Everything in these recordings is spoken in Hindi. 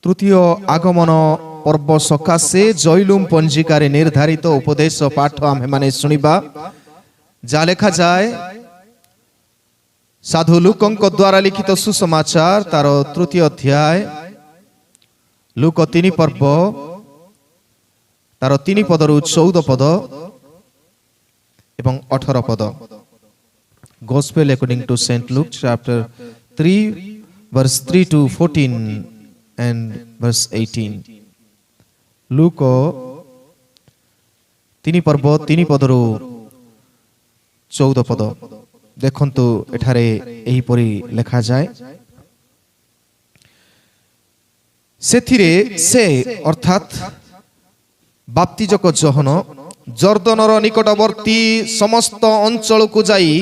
तृतीय आगमन पर्व सकाशे जैलुम पंजिकार निर्धारित उपदेश पाठ आमे माने सुनिबा जा लेखा जाए साधु लूकंक द्वारा लिखित सुसमाचार तार तृतीय अध्याय लूक 3 पर्व तार 3 पदरु 14 पद एवं 18 पद। Gospel according to Saint Luke chapter 3 verse 3 to 14 and verse 18। Look 3 पर्व 3 पदरु 14 पद देखंतु एठारे एही परी लेखा जाए सेथिरे से अर्थात बाप्तिजक जोहन जर्दनर निकटवर्ती समस्त अंचल को जाई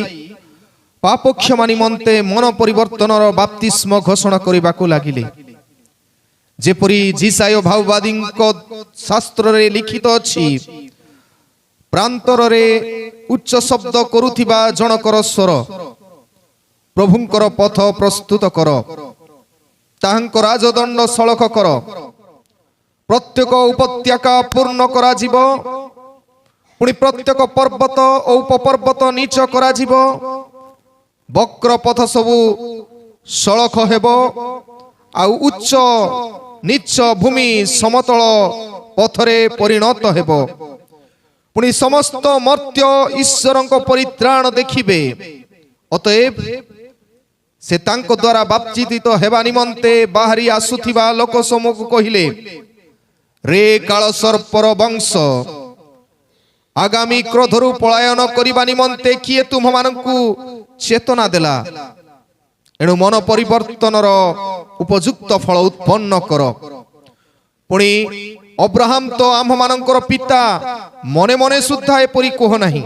पाप क्षमा निमंते मन परिवर्तनर बाप्तिस्म घोषणा करिबाकु लागिले जेपरी जीसाय भाववादी शास्त्र रे लिखित अछि प्रांतर रे उच्च शब्द करुथिबा जनकर स्वर प्रभुंकर पथ प्रस्तुत कर ताहांक राजदंड सलख कर प्रत्येक उपत्यका पूर्ण करा जीवो पुणी प्रत्येक पर्वत और उपपर्वत नीच करा जीवो वक्र पथ सबु सलख हेबो आउ उच्च नीच भूमि समतल पथरे परिणत हेबो पुणी समस्त मर्त्य ईश्वरंक परित्राण देखिबे अतएव से तांको द्वारा बाप्तित हेबा निमंते बाहरी आसुथिबा लोक समूह कहिले रे काल सर्पर वंश आगामी क्रोधरु पलायन करिबा निमंते किए तुम मानकु चेतना देला एणु मन परिवर्तनर उपयुक्त फल उत्पन्न कर पुणी अब्राहम तो आम मानकर पिता मने मने सुद्धा एपरी कह नहीं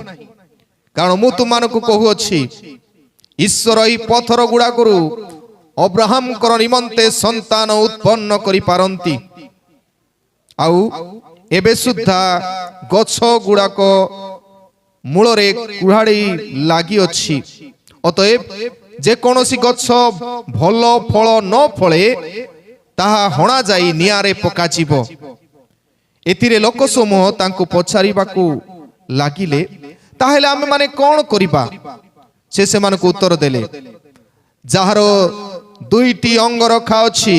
कारण मु तुम मानकु कहू अछि ईश्वर ई पथर गुड़ा करू अब्राहम कर निमंते संतान उत्पन्न करि पारंती आउ एबे सुद्धा गछ गुड़ाक मूल रे कुहाड़ी लागी अछि अतएव जे कोनोसी गछ भल फल न फले ताहा हणा जाई नियारे पका जीवो एतिरे लोक समूह तांको पछारिबाकू लागिले ताहेले आमे माने कोन करिबा से मानकु उत्तर देले जाहारो दुईटी अंग रखा अछि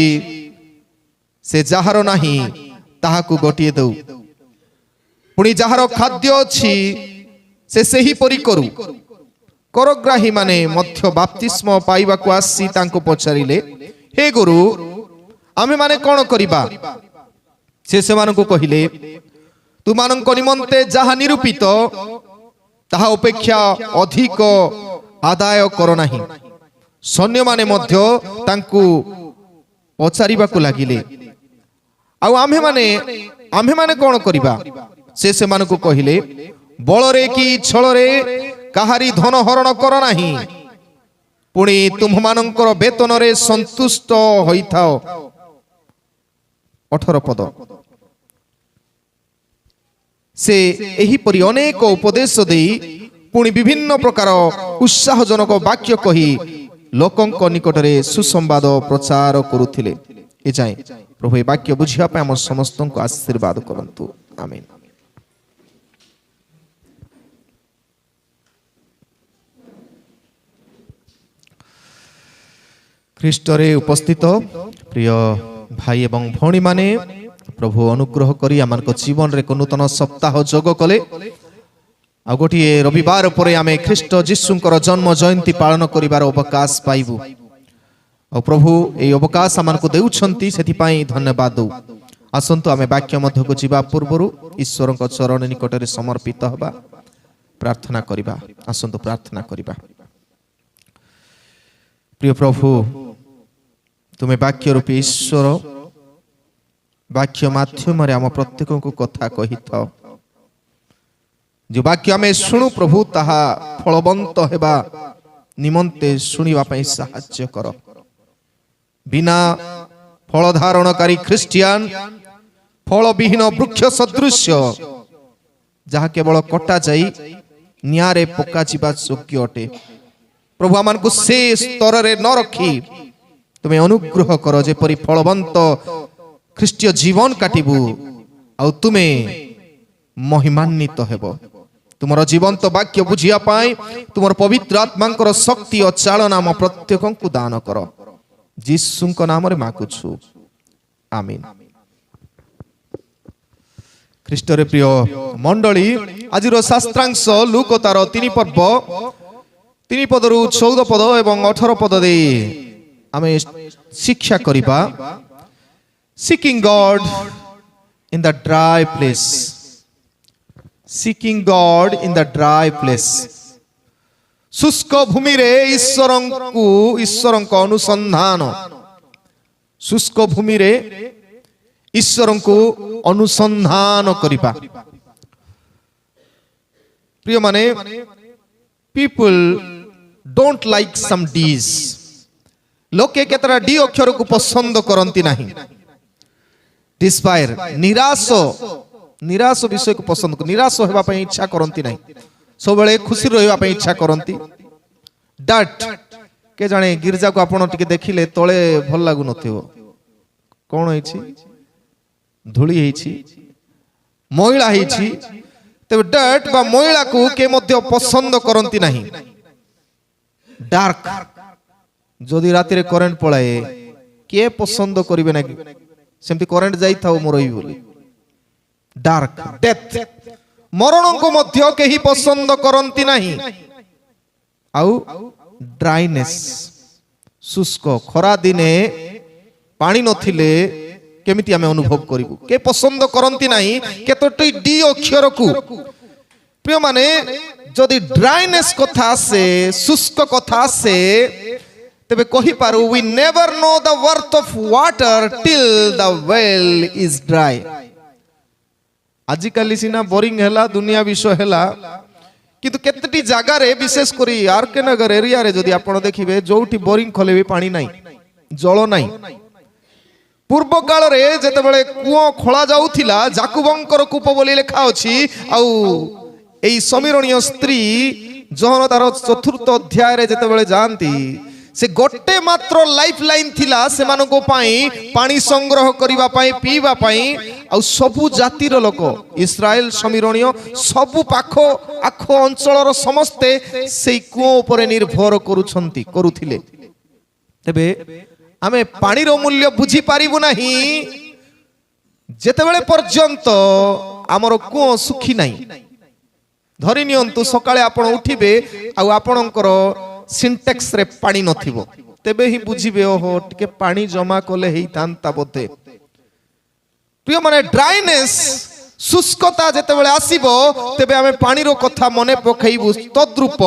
से जाहारो नाही ताहाकू गोटिए दउ पुणी जाहारो खाद्य अछि से सही परी करू करग्राही माने मध्य बाप्तिस्म पाइबाकू आसी तांको पछारिले हे गुरु आमे माने कोन करिबा से मानकु कहिले तुमानंक निमंते जहा निरूपित ताहा अपेक्षा अधिक आदाय कर नाही सैन्य माने मध्य तांकु पचारिबाकू लागिले आउ आम्हे माने कोन करिबा से मानकु कहिले बलरे कि छलरे काहारी धन हरण कर नाही पुणी तुम मानंकर वेतन रे संतुष्ट होइथाओ 18 पद से एही परि अनेक उपदेश देई पुणी विभिन्न प्रकार उत्साहजनक वाक्य कही लोकंक निकट रे सुसंवाद प्रचार करुथिले ए जाय प्रभु ए वाक्य बुझिया पे हम समस्त को आशीर्वाद करंतु आमीन। ख्रीष्ट रे उपस्थित प्रिय भाई एवं भौणी माने प्रभु अनुग्रह करी आमको जीवन रे नूतन सप्ताह जोग कले आ गोटे रविवार पर आम ख्रीष्ट जीशुंकर जन्म जयंती पालन करिवार अवकाश पाइबु आ प्रभु ए अवकाश आमको देउछंती सेथिपाई धन्यवाद दउ। आसंतु आमे वाक्य मध्य को जीवा पूर्वरु ईश्वरक चरण निकट रे समर्पित हबा प्रार्थना करिबा। आसंतु प्रार्थना करिबा। प्रिय प्रभु तुम्हें वाक्य रूपी ईश्वर वाक्य माध्यम रे आम प्रत्येक को कथा कहि थाओ जो वाक्य आमे सुनु प्रभु ताहा फलवंत हेबा निमंते सुनिबा पई सहाय्य कर बिना फल धारणकारी ख्रिस्टियान फल विहीन वृक्ष सदृश जहा केवल कटा जाई नियारे पका जीवा योग्य अटे प्रभु आमान को से स्तर रे न रखी तुम्हें अनुग्रह कर जेपरी फलवंत ଖ୍ରୀଷ୍ଟୀୟ ଜୀବନ କାଟିବୁ ଆଉ ତୁମେ ମହିମାନ୍ୱିତ ହେବ। ତୁମର ଜୀବନ୍ତ ବାକ୍ୟ ବୁଝିବା ପାଇଁ ତୁମର ପବିତ୍ର ଆତ୍ମାଙ୍କର ଶକ୍ତି ଓ ଚାଳନା ଆମ ପ୍ରତ୍ୟେକଙ୍କୁ ଦାନ କର। ଯୀଶୁଙ୍କ ନାମରେ ମାଗୁଛୁ, ଆମିନ୍। ଖ୍ରୀଷ୍ଟରେ ପ୍ରିୟ ମଣ୍ଡଳୀ, ଆଜିର ଶାସ୍ତ୍ରାଂଶ ଲୁକ ତାର 3 ପର୍ବ 3 ପଦରୁ 14 ପଦ ଏବଂ 18 ପଦ ଦେଇ ଆମେ ଶିକ୍ଷା କରିବା। Seeking God in the dry place. Seeking God in the dry place. ଶୁଷ୍କ ଭୂମିରେ ଈଶ୍ୱରଙ୍କ ଅନୁସନ୍ଧାନ। ଶୁଷ୍କ ଭୂମିରେ ଈଶ୍ୱରଙ୍କୁ ଅନୁସନ୍ଧାନ କରିବା। ପ୍ରିୟମାନେ, people don't like some D's. ଲୋକେ କେତେଟା ଡି ଅକ୍ଷରକୁ ପସନ୍ଦ କରନ୍ତି ନାହିଁ। Despair, ନିରାଶ ବିଷୟକୁ ପସନ୍ଦ, ନିରାଶ ହେବା ପାଇଁ ଇଚ୍ଛା କରନ୍ତି ନାହିଁ, ସବୁବେଳେ ଖୁସି ରହିବା ପାଇଁ ଇଚ୍ଛା କରନ୍ତି। ଡଟ୍, କେ ଜାଣେ ଗିର୍ଜାକୁ ଆପଣ ଟିକେ ଦେଖିଲେ ତଳେ ଭଲ ଲାଗୁନଥିବ, କଣ ହେଇଛି? ଧୂଳି ହେଇଛି, ମଇଳା ହେଇଛି। ତେବେ ଡଟ୍ ବା ମଇଳାକୁ କେ ମଧ୍ୟ ପସନ୍ଦ କରନ୍ତି ନାହିଁ। ଡାର୍କ, ଯଦି ରାତିରେ କରେଣ୍ଟ ପଳାଏ କିଏ ପସନ୍ଦ କରିବେ ନାହିଁ, ସେମିତି କରେଣ୍ଟ ଯାଇଥାଉ ମୁଁ ରହିବି ବୋଲି। ଡାର୍କ, ଡେଥ୍, ମରଣକୁ ମଧ୍ୟ କେହି ପସନ୍ଦ କରନ୍ତି ନାହିଁ। ଆଉ ଡ୍ରାଇନେସ୍, ଶୁଷ୍କ, ଖରା ଦିନେ ପାଣି ନଥିଲେ କେମିତି ଆମେ ଅନୁଭବ କରିବୁ, କେ ପସନ୍ଦ କରନ୍ତି ନାହିଁ କେତୋଟି ଡି ଅକ୍ଷରକୁ। ପ୍ରିୟମାନେ, ଯଦି ଡ୍ରାଇନେସ୍ କଥା ଆସେ, ଶୁଷ୍କ କଥା ଆସେ, ତେବେ କହିପାରୁ we never know the worth of water till the well is dry. ଆଜିକାଲି ସିନା ବୋରିଂ ହେଲା, ଦୁନିଆ ବିଷୟ ହେଲା, କିନ୍ତୁ କେତେଟି ଜାଗାରେ ବିଶେଷ କରି ଆରକେ ନଗର ଏରିଆରେ ଯଦି ଆପଣ ଦେଖିବେ, ଯୋଉଠି ବୋରିଂ ଖୋଲେ ବି ପାଣି ନାହିଁ, ଜଳ ନାହିଁ। ପୂର୍ବ କାଳରେ ଯେତେବେଳେ କୂଅ ଖୋଳା ଯାଉଥିଲା, ଜାକୁବଙ୍କର କୂପ ବୋଲି ଲେଖା ଅଛି। ଆଉ ଏଇ ସମୀରଣୀୟ ସ୍ତ୍ରୀ ଯୋହନ ତାର 4th ଅଧ୍ୟାୟରେ ଯେତେବେଳେ ଯାଆନ୍ତି, ସେ ଗୋଟେ ମାତ୍ର ଲାଇଫ ଲାଇନ ଥିଲା ସେମାନଙ୍କ ପାଇଁ, ପାଣି ସଂଗ୍ରହ କରିବା ପାଇଁ, ପିଇବା ପାଇଁ। ଆଉ ସବୁ ଜାତିର ଲୋକ, ଇସ୍ରାଏଲ ସମୀରଣୀୟ ସବୁ ପାଖ ଆଖ ଅଞ୍ଚଳର ସମସ୍ତେ ସେଇ କୂଅ ଉପରେ ନିର୍ଭର କରୁଥିଲେ। ତେବେ ଆମେ ପାଣିର ମୂଲ୍ୟ ବୁଝି ପାରିବୁ ନାହିଁ ଯେତେବେଳେ ପର୍ଯ୍ୟନ୍ତ ଆମର କୂଅ ଶୁଖି ନାହିଁ। ଧରି ନିଅନ୍ତୁ, ସକାଳେ ଆପଣ ଉଠିବେ ଆଉ ଆପଣଙ୍କର ସିଣ୍ଟେକ୍ସ ରେ ପାଣି ନଥିବ, ତେବେ ହିଁ ବୁଝିବେ ଓହୋ ଟିକେ ପାଣି ଜମା କଲେ ହେଇଥାନ୍ତା ବୋଧେ। ପ୍ରିୟମାନେ, ଡ୍ରାଇନେସ୍, ଶୁଷ୍କତା ଯେତେବେଳେ ଆସିବ, ତେବେ ଆମେ ପାଣିର କଥା ମନେ ପକାଇବୁ। ତଦ୍ରୂପ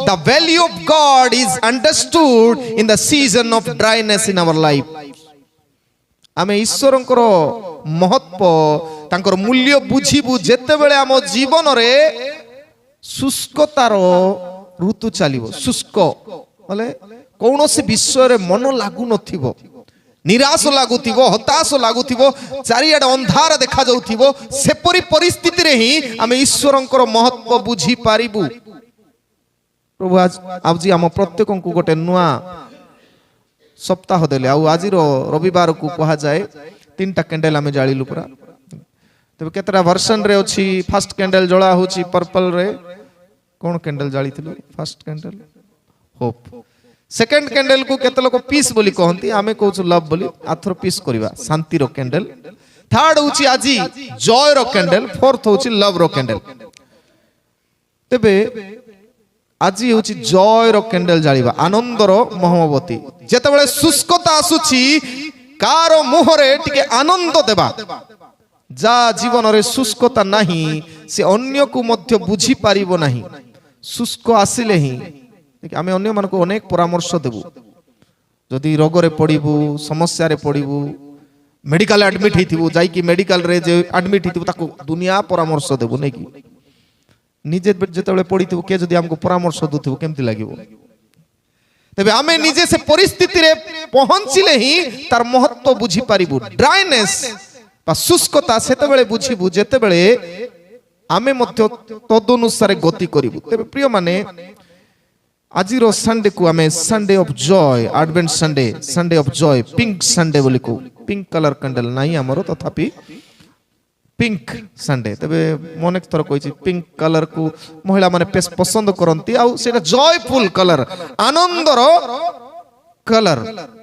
the value of God is understood in the season of dryness in our life. ଆମେ ଈଶ୍ୱରଙ୍କର ମହତ୍ଵ, ତାଙ୍କର ମୂଲ୍ୟ ବୁଝିବୁ ଯେତେବେଳେ ଆମ ଜୀବନରେ ଶୁଷ୍କତାର ଋତୁ ଚାଲିବ। ଶୁଷ୍କ ମାନେ କୌଣସି ବିଷୟରେ ମନ ଲାଗୁନଥିବ, ନିରାଶ ଲାଗୁଥିବ, ହତାଶ ଲାଗୁଥିବ, ଚାରିଆଡେ ଅନ୍ଧାର ଦେଖାଯାଉଥିବ, ସେପରି ପରିସ୍ଥିତିରେ ହିଁ ଆମେ ଈଶ୍ୱରଙ୍କର ମହତ୍ଵ ବୁଝିପାରିବୁ। ପ୍ରଭୁ ଆଜି ଆମ ପ୍ରତ୍ୟେକଙ୍କୁ ଗୋଟେ ନୂଆ ସପ୍ତାହ ଦେଲେ। ଆଉ ଆଜିର ରବିବାରକୁ କୁହାଯାଏ 3ଟା କ୍ୟାଣ୍ଡେଲ ଆମେ ଜାଳିଲୁ ପୁରା। ତେବେ କେତେଟା ଭର୍ସନରେ ଅଛି? ଫାର୍ଷ୍ଟ କ୍ୟାଣ୍ଡେଲ ଜଳା ହଉଛି ପର୍ପଲ ରେ। କଣ କ୍ୟାଣ୍ଡେଲ ଜାଳିଥିଲୁ? First candle hope. Second candle କୁ କେତେ ଲୋକ ପିସ୍ ବୋଲି କହନ୍ତି, ଆମେ କହୁଛୁ ଲଭ ବୋଲି। ଆଥର ପିସ୍ କରିବା, ଶାନ୍ତିର କ୍ୟାଣ୍ଡେଲ। ଥାର୍ଡ ହଉଛି ଆଜି ଜୟର କ୍ୟାଣ୍ଡେଲ, ଫୋର୍ଥ ହଉଛି ଲଭର କ୍ୟାଣ୍ଡେଲ। ତେବେ ଆଜି ହଉଛି ଜୟର କ୍ୟାଣ୍ଡେଲ ଜାଳିବା, ଆନନ୍ଦର ମହମବତୀ। ଯେତେବେଳେ ଶୁଷ୍କତା ଆସୁଛି, କାର ମୁହଁରେ ଟିକେ ଆନନ୍ଦ ଦେବା। ଯାହା ଜୀବନରେ ଶୁଷ୍କତା ନାହିଁ, ସେ ଅନ୍ୟକୁ ମଧ୍ୟ ବୁଝି ପାରିବ ନାହିଁ। ଶୁଷ୍କ ଆସିଲେ ହିଁ ଆମେ ଅନ୍ୟମାନଙ୍କୁ ଅନେକ ପରାମର୍ଶ ଦେବୁ। ଯଦି ରୋଗରେ ପଡ଼ିବୁ, ସମସ୍ୟାରେ ପଡ଼ିବୁ, ମେଡିକାଲ ଆଡମିଟ ହେଇଥିବୁ, ଯାଇକି ମେଡିକାଲରେ ଯେ ଆଡମିଟ ହେଇଥିବୁ ତାକୁ ଦୁନିଆ ପରାମର୍ଶ ଦେବୁ ନାଇଁ କି? ନିଜେ ଯେତେବେଳେ ପଡ଼ିଥିବୁ କିଏ ଯଦି ଆମକୁ ପରାମର୍ଶ ଦେଉଥିବ କେମିତି ଲାଗିବ? ତେବେ ଆମେ ନିଜେ ସେ ପରିସ୍ଥିତିରେ ପହଞ୍ଚିଲେ ହିଁ ତାର ମହତ୍ଵ ବୁଝିପାରିବୁ। ଡ୍ରାଇନେସ୍ ବା ଶୁଷ୍କତା ସେତେବେଳେ ବୁଝିବୁ ଯେତେବେଳେ ଆମେ ମଧ୍ୟ ତଦନୁସାରେ ଗତି କରିବୁ। ତେବେ ପ୍ରିୟମାନେ, ଆଜିର ସଣ୍ଡେକୁ ଆମେ Sunday of joy, advent Sunday, Sunday of joy, pink Sunday ବୋଲି କହୁ। पिंक कलर कैंडल नहीं आमर तथापि पिंक संडे तबे मन थर कही पिंक कलर को महिला माने पसंद करती आउ जयफुल कलर आनंदर कलर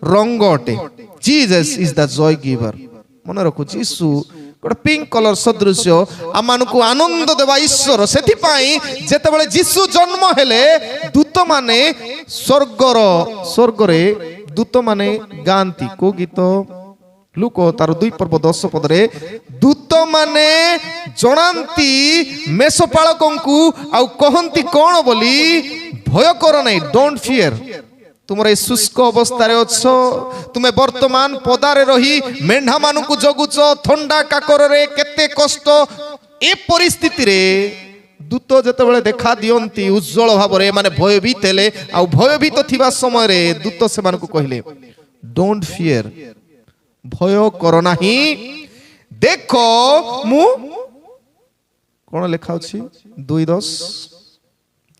रंग अटे Jesus is the Joy giver मन रखु जीसु गोटे पिंक कलर सदृश आम को आनंद देवा ईश्वर से जेतेबेले जीसु जन्म हेले दूत माने स्वर्गर दूत माने गांती को गीत लुक तार 2 पर्व 10 पदरे दूत माने जणांती मेषपालकों को आउ कहंती कौन बोली भय कर नहीं डोंट फियर तुम शुष्क अवस्था तुम्हें वर्तमान पदारे रही मेढ़ा मान को जगुच थंडा काकर केते कष्ट ए परिस्थिति रे दूत जेतेबेले देखा दियंती उज्जवल भाव माने भयभीत हेले आ भयभीत थिबा समय रे दूत से मान को कहले डोंट फियर भय कर नाही देखो मु कौन लिखा 2:10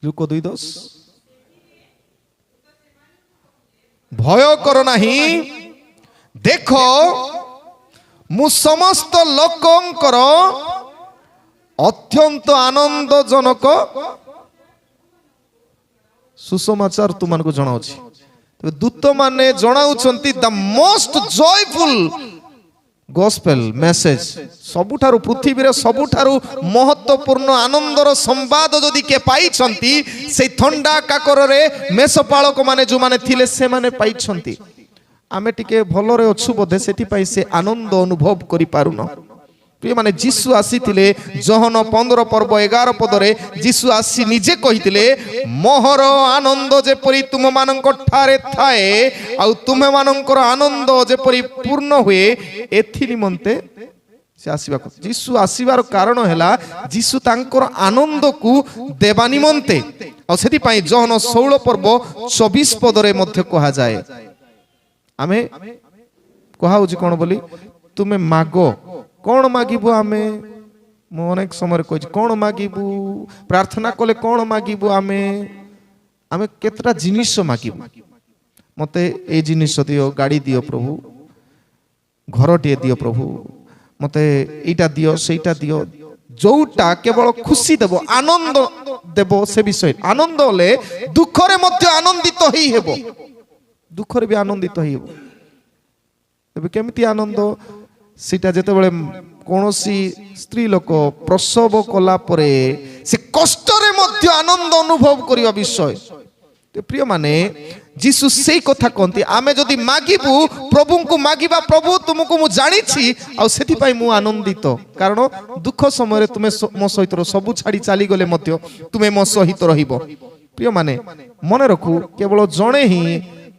लुक 2:10 भय कर नाही देखो मु समस्त लोकंकर अत्यंत आनंदजनक सुसमाचार तुम को जनाऊँ दूत माने जनाउछंती the most joyful gospel message सबुठारु पृथ्वी रे सबुठारु महत्वपूर्ण आनंदर संवाद जदि के पाइछंती से थंडा काकर रे मेषपालक माने जो माने थिले से माने पाइछंती आमे टिके भलरे अछु बोधे सेति पई से आनंद अनुभव करि पारुन प्रिय माने जीसु आसीथिले जोहन 15 पर्व 11 पदरे जीसु आसी निजे कहिथिले मोहर आनंद जेपरि तुम मानक ठारे थाए आ तुमे मानकर आनंद जेपरि पूर्ण हुए एथि निमंते से आसीबा जीसु आसीबार कारण हैला जीसु तांकर आनंद को देबा निमंते आ सेति पई जोहन 16 पर्व 24 पदरे मध्य कहा जाए आमे कहा होची कोन बोली तुमे मागो कौन मागिबू आमे अनेक समय कह कौन मागिबू प्रार्थना कले कौन मागिबू आमे आमे केतरा जिनिस मागिबू मते ए जिनिस दियो गाड़ी दियो प्रभु घर टे दियो प्रभु मते एटा दियो सेटा दियो जोटा केवल खुशी देबो आनंद देबो से विषय आनंद होले दुख रे मध्य आनंदित ही हेबो दुख रे भी आनंदित ही हेबो तबे केमिति आनंद सीटा जेतेबेले कोनोसी स्त्री लोक प्रसव कला परे से कष्ट रे मध्य आनंद अनुभव करिवा विषय तो प्रिय माने जीसु से कथा कहती आमे जदि मागिबू प्रभु को मागिबा प्रभु तुमको मु जानिछि आ सेति पई मु आनंदित कारण दुख समय तुमे मो सहित सब छाड़ी चली गले मध्य तुमे मो सहित रहिबो प्रिय माने मन रखू केवल जणे ही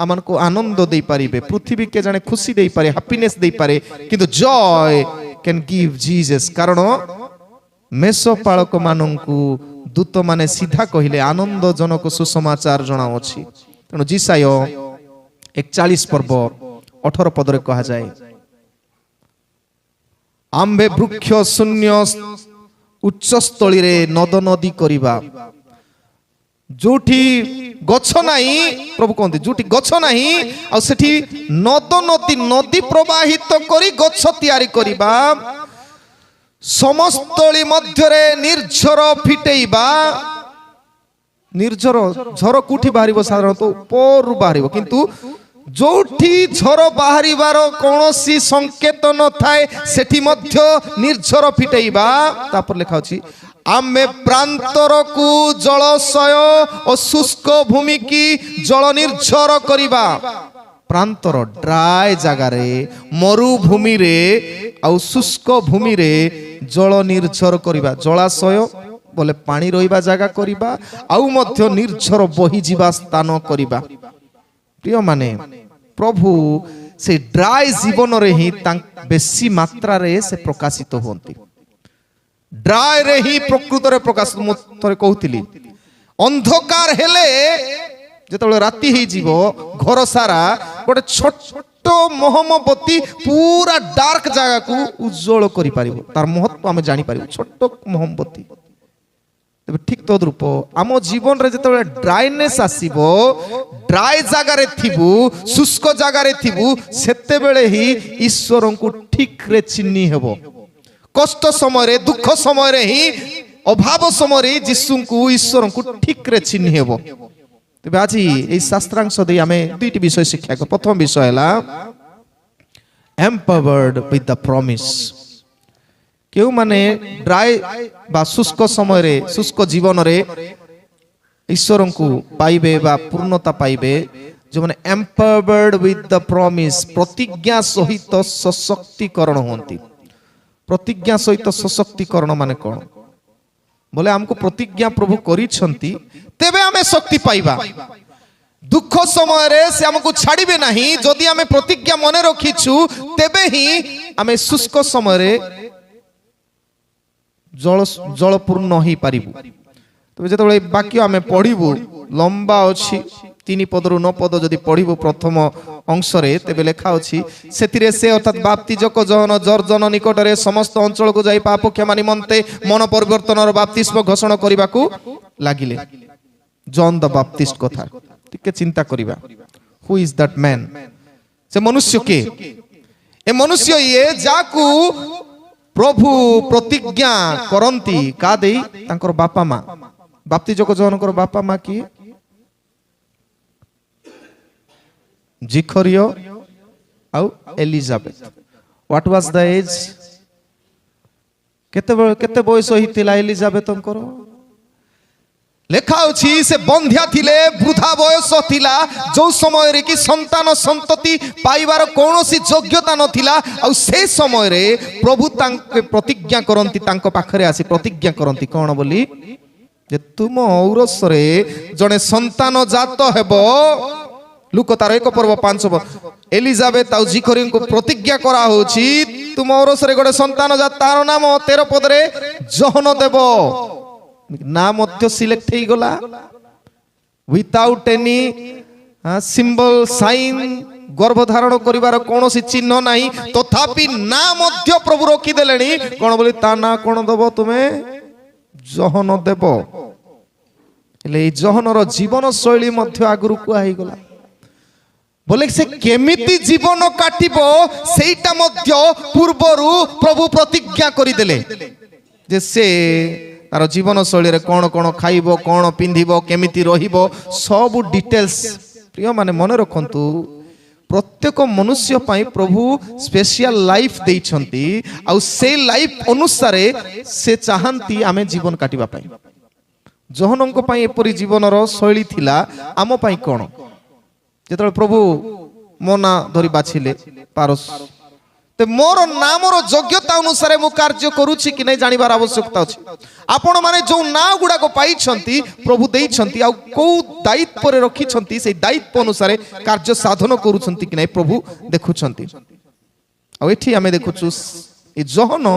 आमन को आनंद दे पारिबे पृथ्वी के जाने खुशी दे पारे हैप्पीनेस दे पारे किंतु जॉय कैन गिव जीसस कारण मेषपालक माननकु दूत माने सीधा कहिले आनंद जनक सुसमाचार जणाउ अछि तेणु जीसाय 41 पर्व 18 पदरे कहा जाए आम्भे वृक्ष शून्य उच्च स्थली रे नद नदी करिबा जोठी गछ नाही प्रभु कहते जोठी गछ नाही आ सेठी नद नदी नदी प्रवाहित करी गछ तैयारी करिबा समस्तली मध्य रे निर्झर फिटेइबा निर्झर झर कुठी बाहरिबो साधारणतः ऊपर बाहरिबो किंतु जोठी झर बाहरिबार कोनोसी संकेत न थाए सेठी मध्य निर्झर फिटेइबा तापर लिखा अछि आमे प्रांतर को जलशय और शुष्क भूमि की जल निर्झर करिबा प्रांतर ड्राई जगह रे मरुभूमि रे और शुष्क भूमि रे जल निर्झर करिबा जलाशय बोले पानी रहिबा जगह करिबा आउ मध्य निर्झर बही जीवा स्थान करिबा प्रिय माने प्रभु से ड्राई जीवन रे ही बेसी मात्रा रे से प्रकाशित होंती ड्राई रे ही प्रकृत रे प्रकाश थरे कहूतिली अंधकार हेले जेतबेले राति ही जीवो घर सारा गोटे छोट मोहमबती पूरा डार्क जगह को उज्जवल करि पारिबो तार महत्व हमें जानि पारिबो छोट मोहमबती तेबे ठीक तद्रूप आम जीवन रे जतबे ड्राइनेस आसीबो ड्राई जगार थिबु शुष्क जगार थिबु सेते बेले ही ईश्वर को ठीक रे चिन्ही हेबो कष्ट समय रे दुख समय रे ही अभाव समय रे यीशु को ईश्वर को ठीक रे चिन्ही हेबो तेबे आज ए शास्त्रांश दे आमे दुईटी विषय शिक्षा को प्रथम विषय हला एम्पावर्ड विथ द प्रॉमिस केउ माने ड्राई बा शुष्क समय रे शुष्क जीवन रे ईश्वर को पाइबे बा पूर्णता पाइबे जो माने एम्पावर्ड विथ द प्रॉमिस प्रतिज्ञा सहित सशक्तिकरण होंती प्रतिज्ञा सहित सशक्तिकरण माने कोन बोले हमको प्रतिज्ञा प्रभु करी छंती तेबे हमें शक्ति पाइबा दुख समय रे से हमको छाड़िबे नहीं जदि हमें प्रतिज्ञा मने रखिछु तेबे ही हमें शुष्क समय रे जल पूर्ण ही पारिबु तो जेतबे वाक्य आमे पढिबु लंबा अछि 3 पदरु 9 पद जदि पढिबु प्रथम अंश रे तेबे लेखा अछि सेतिरे से अर्थात बाप्तिजक जहन जर्जन निकट रे समस्त अंचल को जाई पाप क्षमा निमंते मन परिवर्तनर बाप्तिस्म घोषणा करबाकू लागिले जॉन द बाप्टिस्ट कथा टिके चिंता करिबा हु इज दैट मैन से मनुष्य के ए मनुष्य ये जाकू प्रभु प्रतिज्ञा करंती का देई तांकर बापा मां बाप्तिजक जहनकर बापा मां की जिखरियो आउ Elizabeth what was the age केते बयस हितिला एलिजाबेथंकर लेखा अछि से बंध्या थिले वृद्धा बयस थिला जो समय रे कि संतान संतति पाइबार कोनोसी योग्यता नथिला आ से समय रे प्रभु तांके प्रतिज्ञा करंती तांको पाखरे आसी प्रतिज्ञा करंती कोन बोली जे तुम औरस रे जने संतान जात हेबो लुक तार 1 पर्व 5 एलिजाबेथ आउ जिखरी को प्रतिज्ञा करा होछि तुम औरस रे गोटे संतान जात तार नाम 13 पद रे जहन देबो ना मध्य सिलेक्ट ही गला विदाउट एनी सिंबल साइन गर्भधारण करिवार कोनोसी चिन्ह नाही तथापि ना मध्य प्रभु रखी देलेनी कोन बोली ता ना कोन दबो तुमे जहन देबो एले जहनर जीवन शैली मध्य आगुरु कुआ ही गला बोले से केमिति जीवन काटिबो सेटा मध्य पूर्वरु प्रभु प्रतिज्ञा करि देले जे से तार जीवन शैली रे कोन कोन खाइबो कोन पिंधिबो केमिति रहिबो सब डिटेल्स प्रिय माने मने रखंतु प्रत्येक मनुष्य पाई प्रभु स्पेशल लाइफ देइछंती आ से लाइफ अनुसार से चाहंती आमे जीवन काटिबा पाई जहनंक पाई एपरि जीवनर शैली थिला आम पाई कोन जेतबे प्रभु मोना धरि बाछिले पारस ते मोर नामर योग्यता अनुसार मु कार्य करूछि कि नै जानिबार आवश्यकता अछि आपण माने जो ना गुडा को पाई छंती प्रभु देई छंती आ को दायित्व रे रखी छंती से दायित्व अनुसार कार्य साधन करू छंती कि नै प्रभु देखु छंती आ एठी हमें देखुछु ए जहन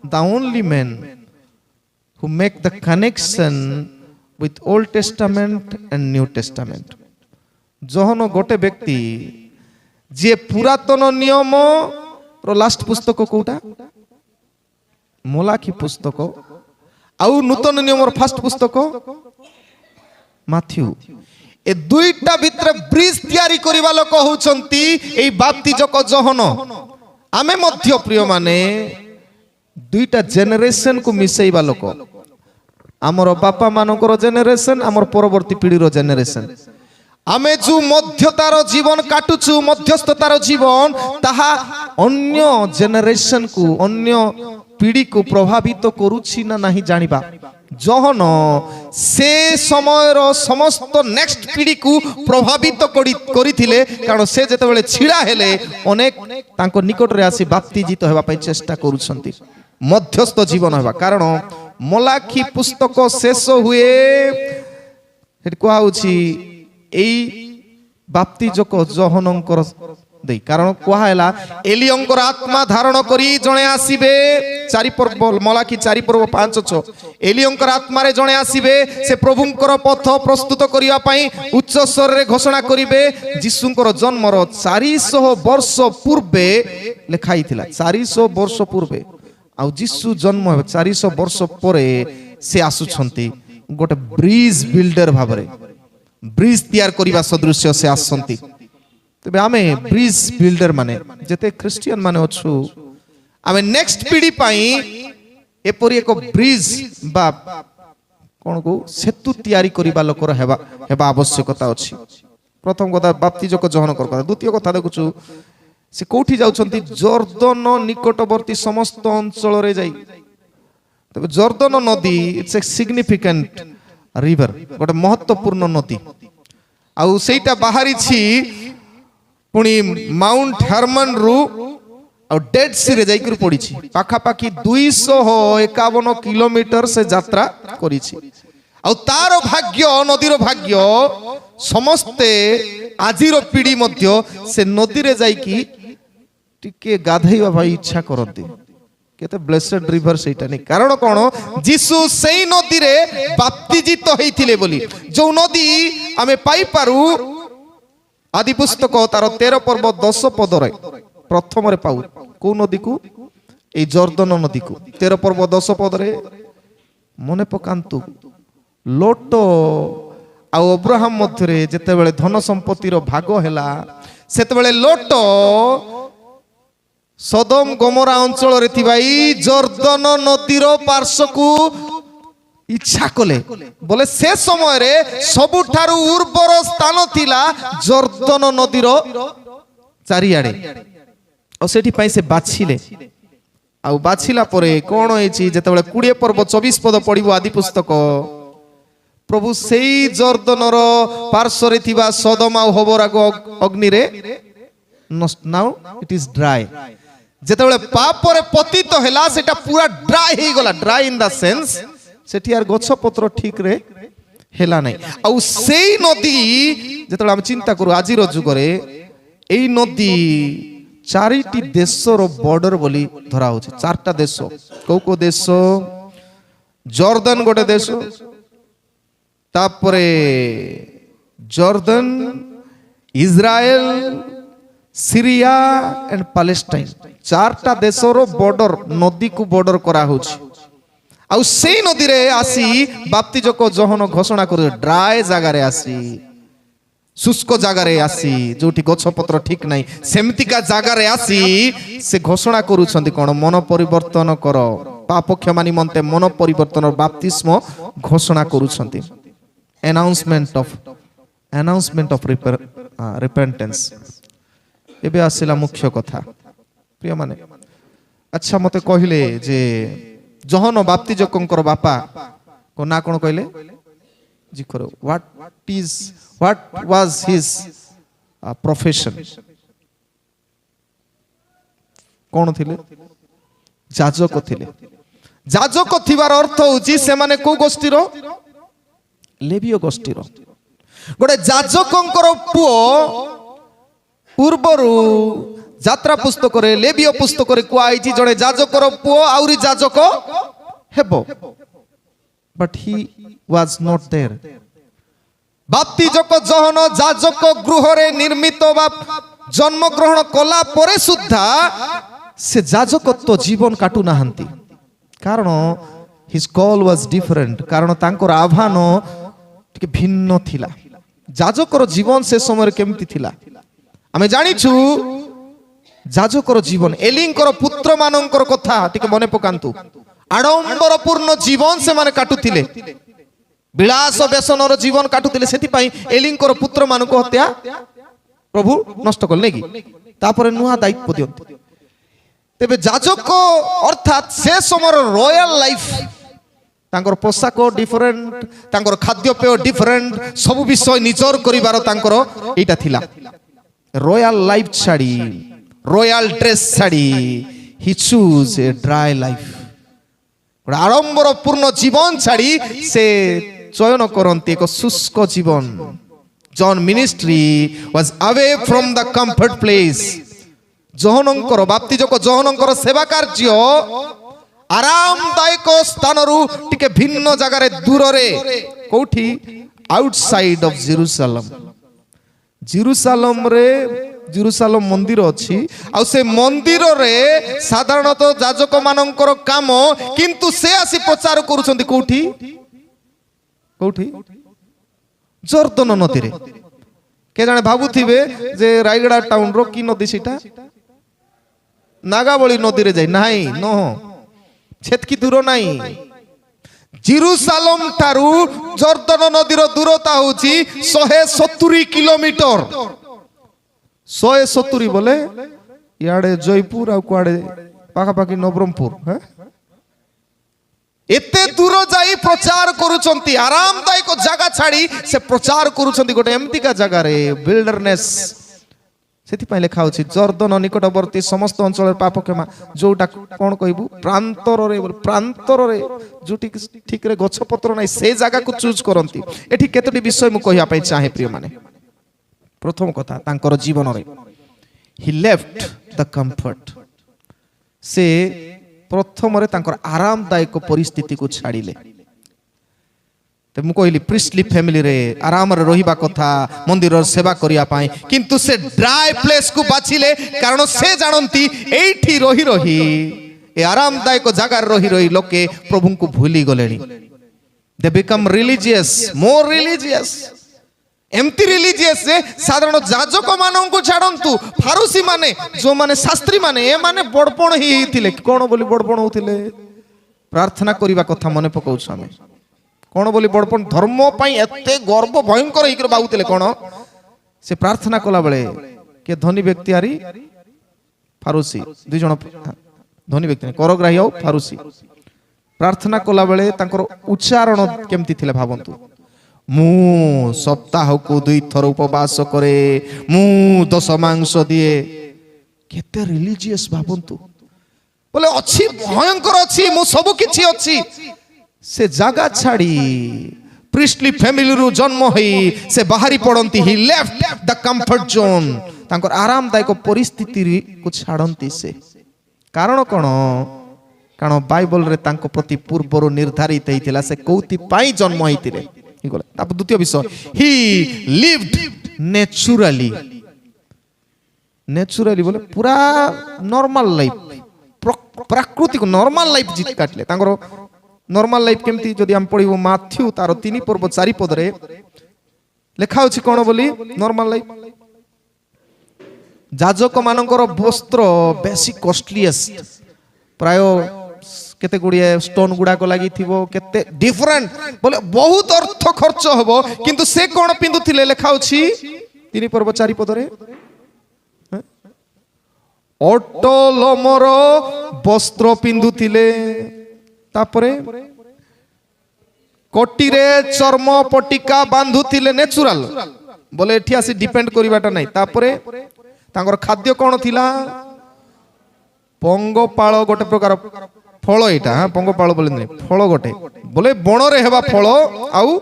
the only man who make the connection with old testament and new testament जहन गोटे व्यक्ति जे पुरातन नियम रो लास्ट पुस्तक कोटा मोलाखी पुस्तक आउ नूतन नियम रो फर्स्ट पुस्तक माथ्यू ए दुईटा भितर ब्रिज तयारी करिवा लोक होचंती एई बाप्तिजक जहन आमे मध्य प्रिय माने दुईटा जेनेरेशन को मिसेइबा लोक हमर बापा मानकर जेनेरेशन हमर परवर्ती पीढ़ी रो जेनेरेशन आमे जो मध्यतार जीवन काटुछु मध्यस्थतार जीवन ताहा अन्य जेनेरेशन को अन्य पीढ़ी को प्रभावित करूछि ना नहीं जानिबा जहन से समयर समस्त नेक्स्ट पीढ़ी को प्रभावित करिथिले कारण से जेतेबेले छिड़ा हेले अनेक तांको निकट रे आसी बाप्तिजित हेबा पई चेष्टा करूछंती मध्यस्थ जीवन हेबा कारण मोलाखी पुस्तक शेष हुए हेट को आउछि एई बाप्तिजक जहनंकर देई कारण कोहायला एलियंकर आत्मा धारण करी जणे आसीबे 4 पर्व मोलाखी 4 पर्व 5-6 एलियंकर आत्मा रे जणे आसीबे से प्रभुंकर पथ प्रस्तुत करिया पई उच्च स्वर रे घोषणा करिवे यीशुंकर जन्मर 400 वर्ष पूर्वे लिखाई थिला 400 वर्ष पूर्वे आ यीशु जन्म 400 वर्ष परे से आसुछंती गोटे ब्रिज बिल्डर भाबरे ब्रिज तैयार करिबा सदृश्य से आसंती तबे आमे ब्रिज बिल्डर माने जते क्रिश्चियन माने अछु आमे नेक्स्ट पीढ़ी पाई एपरि एक ब्रिज बा कोन को सेतु तैयारी करिबा लोकर हेबा आवश्यकता अछि। प्रथम कथा बाप्तिजक जहन कर कथा। द्वितीय कथा देखुछु से कोठी जाउछंती जर्दन निकटवर्ती समस्त अंचल रे जाई तबे जर्दन नदी इट्स ए सिग्निफिकेंट रिवर गोटे महत्वपूर्ण नदी आउ सेटा बाहरी छी पुनी माउंट हर्मन रु और डेड सी रे जाई कर पड़ी छी पाखा पाखी 251 किलोमीटर से यात्रा करी छी आउ तार भाग्य नदीर भाग्य समस्ते आजिर पीढ़ी मध्य से नदी रे जाई की टिके गाधैवा भाई इच्छा करते केते ब्लेसेड रिवर सेटा नहीं कारण कोन जीसु सेई नदी रे बाप्तिजित होइथिले बोली जो नदी आमे पाई पारू आदि पुस्तक तार 13 पर्व 10 पद रे प्रथम रे पाऊ को नदी को ए जर्दन नदी को 13 पर्व 10 पद रे मने पकांतु लोट आ अब्राहम मध्य रे जेते बेले धन संपत्ति रो भाग हैला सेते बेले लोट सदम गमरा अंचल रे थिबाई जर्दन नदीर पार्श्व को इच्छा कले बोले से समय रे सबुठारु उर्वर स्थान थिला जर्दन नदीर चारियाडे और सेठी पाई से बाछिले आ बाछिला परे कोन होईची जेतेबेले 20 पर्व 24 पद पढिबो आदि पुस्तक प्रभु सेई जर्दनर पार्श्व रे थिबा सदम आ होबरा को अग्नि रे नाउ इट इज ड्राई जेतेबेले पाप रे पतित हैला सेटा पूरा ड्राई हे गला ड्राई इन द सेंस सेठी यार गछ पत्र ठीक रे हैला नै आ सेई नदी जेतेबेले हम चिंता करू आजिर जुग रे एई नदी चारिटी देशर बॉर्डर बोली धरा होछि चारटा देश को देश जर्दन गोटे देश तापरे जर्दन इजराइल सीरिया एंड पैलेस्टाइन चारटा देशर बॉर्डर नदी को बॉर्डर करा होछि आ सेई नदी रे आसी बाप्तिजक जहन घोषणा कर ड्राई जगह रे आसी शुष्क जगह रे आसी जोठी गछ पत्र ठीक नाही सेमतिका जगह रे आसी से घोषणा करूछंती कोन मन परिवर्तन कर पाप क्षमा निमंते मन परिवर्तन बाप्तिस्म घोषणा करूछंती अनाउंसमेंट ऑफ रिपेंटेंस एबे आसिला मुख्य कथा प्रिय माने अच्छा मते कहिले जे जहन बाप्तिजकंकर बापा को ना कोन कहले जी करो what was his profession कोन थिले जाजक थिले जाजक थिबार अर्थ होची से माने को गोष्ठी रो लेवियो गोष्ठी रो गोटे जाजकंकर पुओ पूर्वरु यात्रा पुस्तक रे लेवियो पुस्तक रे कुआइची जणे जाजकर पुओ आउरी जाजक हेबो but he was not there बाप्तिजक जहन जाजक गृह रे निर्मित बा जन्म ग्रहण कला परे सुद्धा से जाजकत्व जीवन काटू नाहंती कारण हिज कॉल वाज डिफरेंट कारण तांकर आह्वान टिके भिन्न थिला जाजकर जीवन से समय केमती थिला आमे जानिछु जाजकर जीवन एलिंकर पुत्र मानकर कथा टिके मने पकांतु आडंबरपूर्ण जीवन से माने काटुथिले विलास व्यसनर जीवन काटुथिले सेति पई एलिंकर पुत्र मानको हत्या प्रभु नष्ट करले कि तापर नुआ दायित्व दियंती तेबे जाजक अर्थात से समर रॉयल लाइफ तांकर पोशाक डिफरेंट तांकर खाद्यपेय डिफरेंट सब विषय निजर करिवार तांकर एटा थिला रॉयल लाइफ छाड़ी रॉयल ड्रेस छाड़ी he choose a dry life आडंबरपूर्ण जीवन छाड़ी से चयन करते एक शुष्क जीवन John ministry was away from the comfort place जहनंकर बाप्तिजक जहनंकर सेवा कार्य आरामदायक स्थान रु टिके भिन्न जगह रे दूर रे कोठी आउटसाइड ऑफ जेरूसालेम रे जेरूसालेम मंदिर अछि आ से मंदिर रे साधारणतः जाजक मानकर काम किंतु से आसी प्रचार करूछंती कोठी কোठी जर्दन नदी रे के जाने भाबुथिबे जे रायगड़ा टाउन रो की नदी सीटा नागावली नदी रे जाई नाही नो छेतकी दूर नाही जेरुसालेम ठारू जर्दन नदी रो दूरता होची 170 किलोमीटर 170 बोले याडे जयपुर आ कुआडे पाखा पाखी नवरंगपुर हैं एते दूर जाई प्रचार करूचंती आरामदायक जगह छाड़ी से प्रचार करूचंती गोटे एमती का जगह रे विल्डरनेस सेति पय लेखा होची जर्दन निकटवर्ती समस्त अंचल पाप क्षमा जोटा कोन कहबू प्रांतर रे जोटी ठीक रे गछ पत्र नै से जगह को चूज करंती एठी केतोटी विषय मु कहिया पय चाहे प्रिय माने प्रथम कथा तांकर जीवन रे ही लेफ्ट द कंफर्ट से प्रथम रे तांकर आरामदायक परिस्थिति को छाड़िले ते मु कहली प्रिस्टली फैमिली रे आराम रे रहिबा कथा मंदिर रो सेवा करिया पाए किंतु से ड्राई प्लेस को बाछिले कारण से जानंती एठी रही रही ए आरामदायक जगह रही रही लोके प्रभु को भूली गलेनी they become religious more religious एमती रिलीजियस से साधारण जाजक मानन को छाड़ंतु फारूसी माने जो माने शास्त्री माने ए माने बड़पण ही थिले कोन बोली बड़पण होथिले प्रार्थना करिबा कथा मने पकाउछ हमें कोन बोली बड़पण धर्म पई एते गर्व भयंकर हिकर बाउथिले कोन से प्रार्थना कला बेले के धनी व्यक्ति आरी फारूसी दुई जण धनी व्यक्ति करग्राही हो फारूसी प्रार्थना कला बेले तांकर उच्चारण केमती थिले भाबंतु मु सप्ताह को 2 थर उपवास करे मु 10 मांस दिए केते रिलीजियस भाबंतु बोले अछि भयंकर अछि मु सब किछि अछि से जागा छाड़ी प्रिस्टली फैमिली रु जन्म होई से बाहरी पड़ंती ही लेफ्ट द कंफर्ट जोन तांकर आरामदायक परिस्थिति को छाड़ंती से कारण कोन कारण बाइबल रे तांको प्रति पूर्वरु निर्धारित हेतिला से कोउति पाई जन्म हेतिले ताप द्वितीय विषय ही लिव्ड नेचुरली नेचुरली बोले पूरा नॉर्मल लाइफ प्राकृतिक नॉर्मल लाइफ जीत काटले तांकर नॉर्मल लाइफ केमती जदि हम पढिबो माथ्यू तार 3 पर्व 4 पद रे लेखा होछि कोन बोली नॉर्मल लाइफ जाजक मानकर वस्त्र बेसी कॉस्टलीएस्ट प्राय केते गुड़िए स्टोन गुड़ा को लगी थीबो केते डिफरेंट बोले बहुत अर्थ खर्च होबो किंतु से कोन पिंदुथिले लेखा होछि 3 पर्व 4 पद रे ओटोलोमर वस्त्र पिंदुथिले तापरे कोटी रे चर्म पटिका बांधुथिले नेचुरल बोले एठी आसी डिपेंड करिवाटा नै तापरे तांगर खाद्य कोन थिला पंगपाळ गोटे प्रकार फल एटा पंगपाळ बोले नै फल गोटे बोले बण रे हेबा फल आउ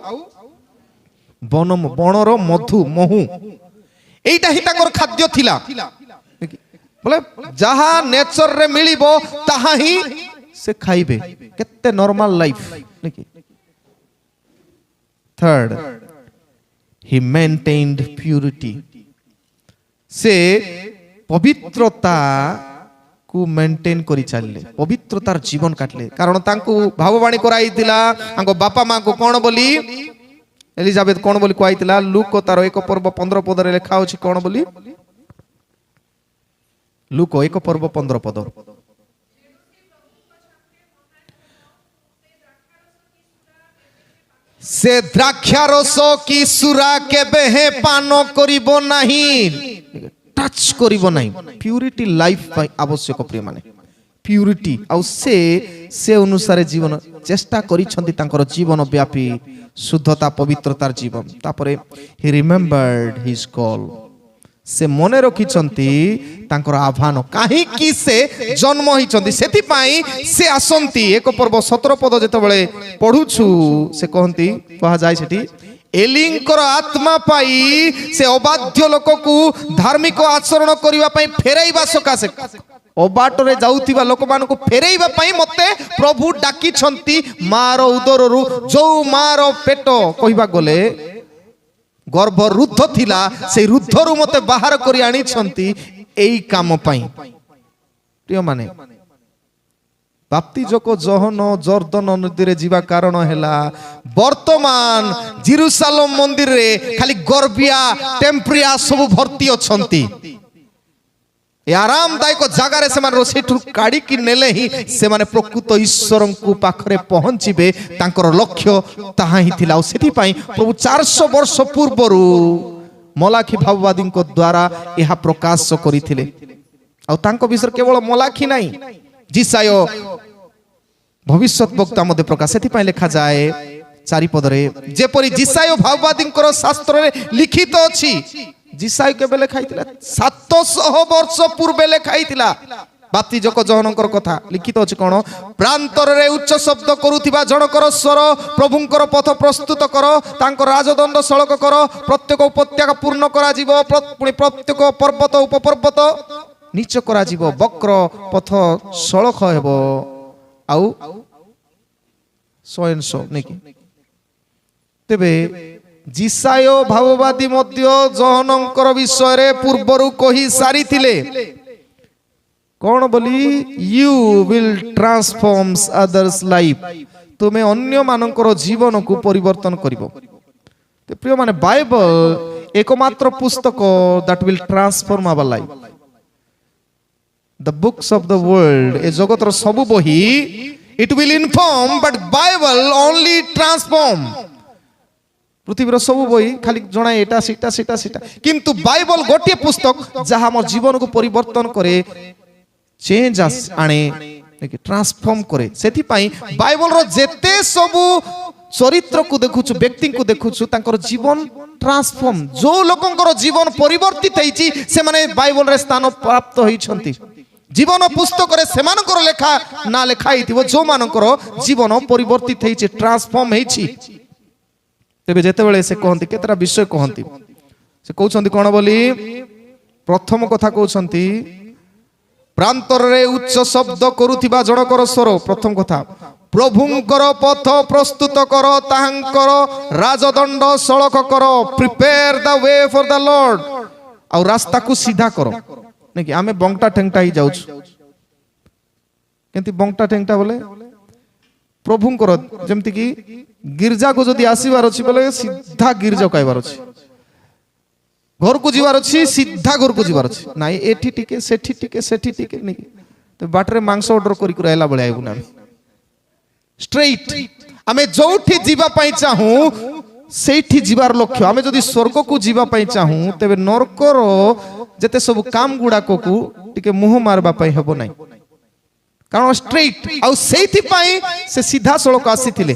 बनर मधु महु एटा ही तांगर खाद्य थिला बोले जहा नेचर रे मिलिबो ताहा ही से खाइबे केते नॉर्मल लाइफ नेकी थर्ड ही मेंटेन्ड प्यूरिटी से पवित्रता को मेंटेन करी चलले पवित्रतार जीवन काटले कारण तांको भाववाणी कराई दिला आंको बापा मां को कोन बोली एलिजाबेथ कोन बोली कहैतिला लूक तार 1 पर्व 15 पद रे लेखा होछि कोन बोली लूक 1 पर्व 15 पद से द्राक्षारस की सुरा केबे हे पान करिबो नाही टच करिबो नाही प्यूरिटी लाइफ पाई आवश्यक प्रिय माने प्यूरिटी आ से अनुसार जीवन चेष्टा करिसंती तांकर जीवन व्यापी शुद्धता पवित्रतार जीवन तापरे ही रिमेम्बर्ड हिज कॉल से मने रखिसंती तांकर आह्वान काहे कि से जन्म हिचंती सेति पाई से आसंती 1 पर्व 17 पद जेते बेले पढुछु से कहंती कहा जाय सेठी एलिंकर आत्मा पाई से अबाध्य लोक को धार्मिक आचरण करिवा पई फेराइबा सकासे अबाट रे जाउथिबा लोक मान को फेराइबा पई मते प्रभु डाकी छंती मार उदर रु जो मार पेट कहिबा गले गर्भ रुद्ध थिला से रुद्ध रु मते बाहर करी आनी छंती एई काम पई प्रिय माने ବାପ୍ତିଜକ ଜହନ ଜର୍ଦ୍ଦନ ନଦୀରେ ଯିବା କାରଣ ହେଲା ବର୍ତ୍ତମାନ ଜେରୁସାଲେମ ମନ୍ଦିରରେ ଖାଲି ଗର୍ବିଆ ଟେମ୍ପ୍ରିଆ ସବୁ ଭର୍ତ୍ତି ଅଛନ୍ତି। ଏ ଆରାମଦାୟକ ଜାଗାରେ ସେମାନେ ରୋଷେଇଠୁ କାଢିକି ନେଲେ ହିଁ ସେମାନେ ପ୍ରକୃତ ଈଶ୍ୱରଙ୍କୁ ପାଖରେ ପହଞ୍ଚିବେ। ତାଙ୍କର ଲକ୍ଷ୍ୟ ତାହା ହିଁ ଥିଲା। ଆଉ ସେଥିପାଇଁ ପ୍ରଭୁ 400 ବର୍ଷ ପୂର୍ବରୁ ମଲାଖି ଭାବବାଦୀଙ୍କ ଦ୍ୱାରା ଏହା ପ୍ରକାଶ କରିଥିଲେ। ଆଉ ତାଙ୍କ ବିଷୟରେ କେବଳ ମଲାଖି ନାହିଁ, ଯିଶାୟ ଭବିଷ୍ୟତ ବକ୍ତା ମଧ୍ୟ ପ୍ରକାଶ। ସେଥିପାଇଁ ଲେଖାଯାଏ 4 ପଦରେ, ଯେପରି ଯିଶାୟ ଭାବବାଦୀଙ୍କର ଶାସ୍ତ୍ରରେ ଲିଖିତ ଅଛି। ଯିଶାୟ କେବେ ଲେଖା ହେଇଥିଲା? 700 ବର୍ଷ ପୂର୍ବେ ଲେଖା ହେଇଥିଲା। ବାପ୍ତିଜକ ଜହନଙ୍କର କଥା ଲିଖିତ ଅଛି କଣ? ପ୍ରାନ୍ତରରେ ଉଚ୍ଚ ଶବ୍ଦ କରୁଥିବା ଜଣକର ସ୍ୱର, ପ୍ରଭୁଙ୍କର ପଥ ପ୍ରସ୍ତୁତ କର, ତାଙ୍କ ରାଜଦଣ୍ଡ ସଳକ କର, ପ୍ରତ୍ୟେକ ଉପତ୍ୟକା ପୂର୍ଣ୍ଣ କରାଯିବ, ପୁଣି ପ୍ରତ୍ୟେକ ପର୍ବତ ଉପପର୍ବତ ନିଚ କରାଯିବ, ବକ୍ର ପଥ ସଳଖ ହେବ। ଆଉ ନେଇକି ତେବେ ଯିଶାୟ ଭାବବାଦୀ ମଧ୍ୟ ଜହନଙ୍କର ବିଷୟରେ ପୂର୍ବରୁ କହି ସାରିଥିଲେ କଣ ବୋଲି? You will transforms others life, ତୁମେ ଅନ୍ୟ ମାନଙ୍କର ଜୀବନକୁ ପରିବର୍ତ୍ତନ କରିବ। ପ୍ରିୟ ମାନେ ବାଇବଲ एकमात्र पुस्तक that will transform our life. The books of the world, ए जगतर सब बही, it will inform, but Bible only transform. पृथ्वीर सब बही खाली जना एटा सीटा सीटा सीटा, किंतु बाइबल गोटे पुस्तक जहाँ मोर जीवन को परिवर्तन करे, चेंज आने, ट्रांसफॉर्म करे। सेथि पाई बाइबल रो जेते सब चरित्र को देखुछु, व्यक्ति को देखुछु, तांकर जीवन ट्रांसफॉर्म, जो लोकंकर जीवन परिवर्तित होईची से माने बाइबल रे स्थान प्राप्त होईछंती। जीवन पुस्तक रे सेमानकर लेखा ना लेखा हिथिबो जो मानकर जीवन परिवर्तित होईची, ट्रांसफॉर्म होईची। तेबे जेतेबेले से कहंती केतरा विषय कहंती, से कहउछंती कोन बोली? प्रथम कथा कहउछंती प्रांतर रे उच्च शब्द करूथिबा जनकर स्वर। प्रथम कथा, प्रभुंकर पथ प्रस्तुत कर, ताहांकर राजदंड सड़क कर, prepare the way for the Lord, और रास्ता को सीधा करो। नहीं कि आमे बंगटा ठेंगटा ही जाउछ, केंति बंगटा ठेंगटा बोले प्रभुंकर, जेमति कि गिरजा को जदि आसीबार अछि बोले सीधा गिरजा काइबार अछि, घर को जीवार अछि सीधा घर को जीवार अछि, नाही एठी टिके सेठी टिके सेठी टिके नहीं। तो बाटरे मांस ऑर्डर करी कर आइला बळे आइबु ना, स्ट्रेट आमे जोठी जीवा पाई चाहू सेठी जीवार लक्ष्य। आमे जदि स्वर्ग को जीवा पाई चाहू तेबे नरकर जेते सब काम गुडा को टिके मुह मारबा पाई हबो नाही, कारण स्ट्रेट आ सेठी पाई से सीधा सड़क आसीथिले।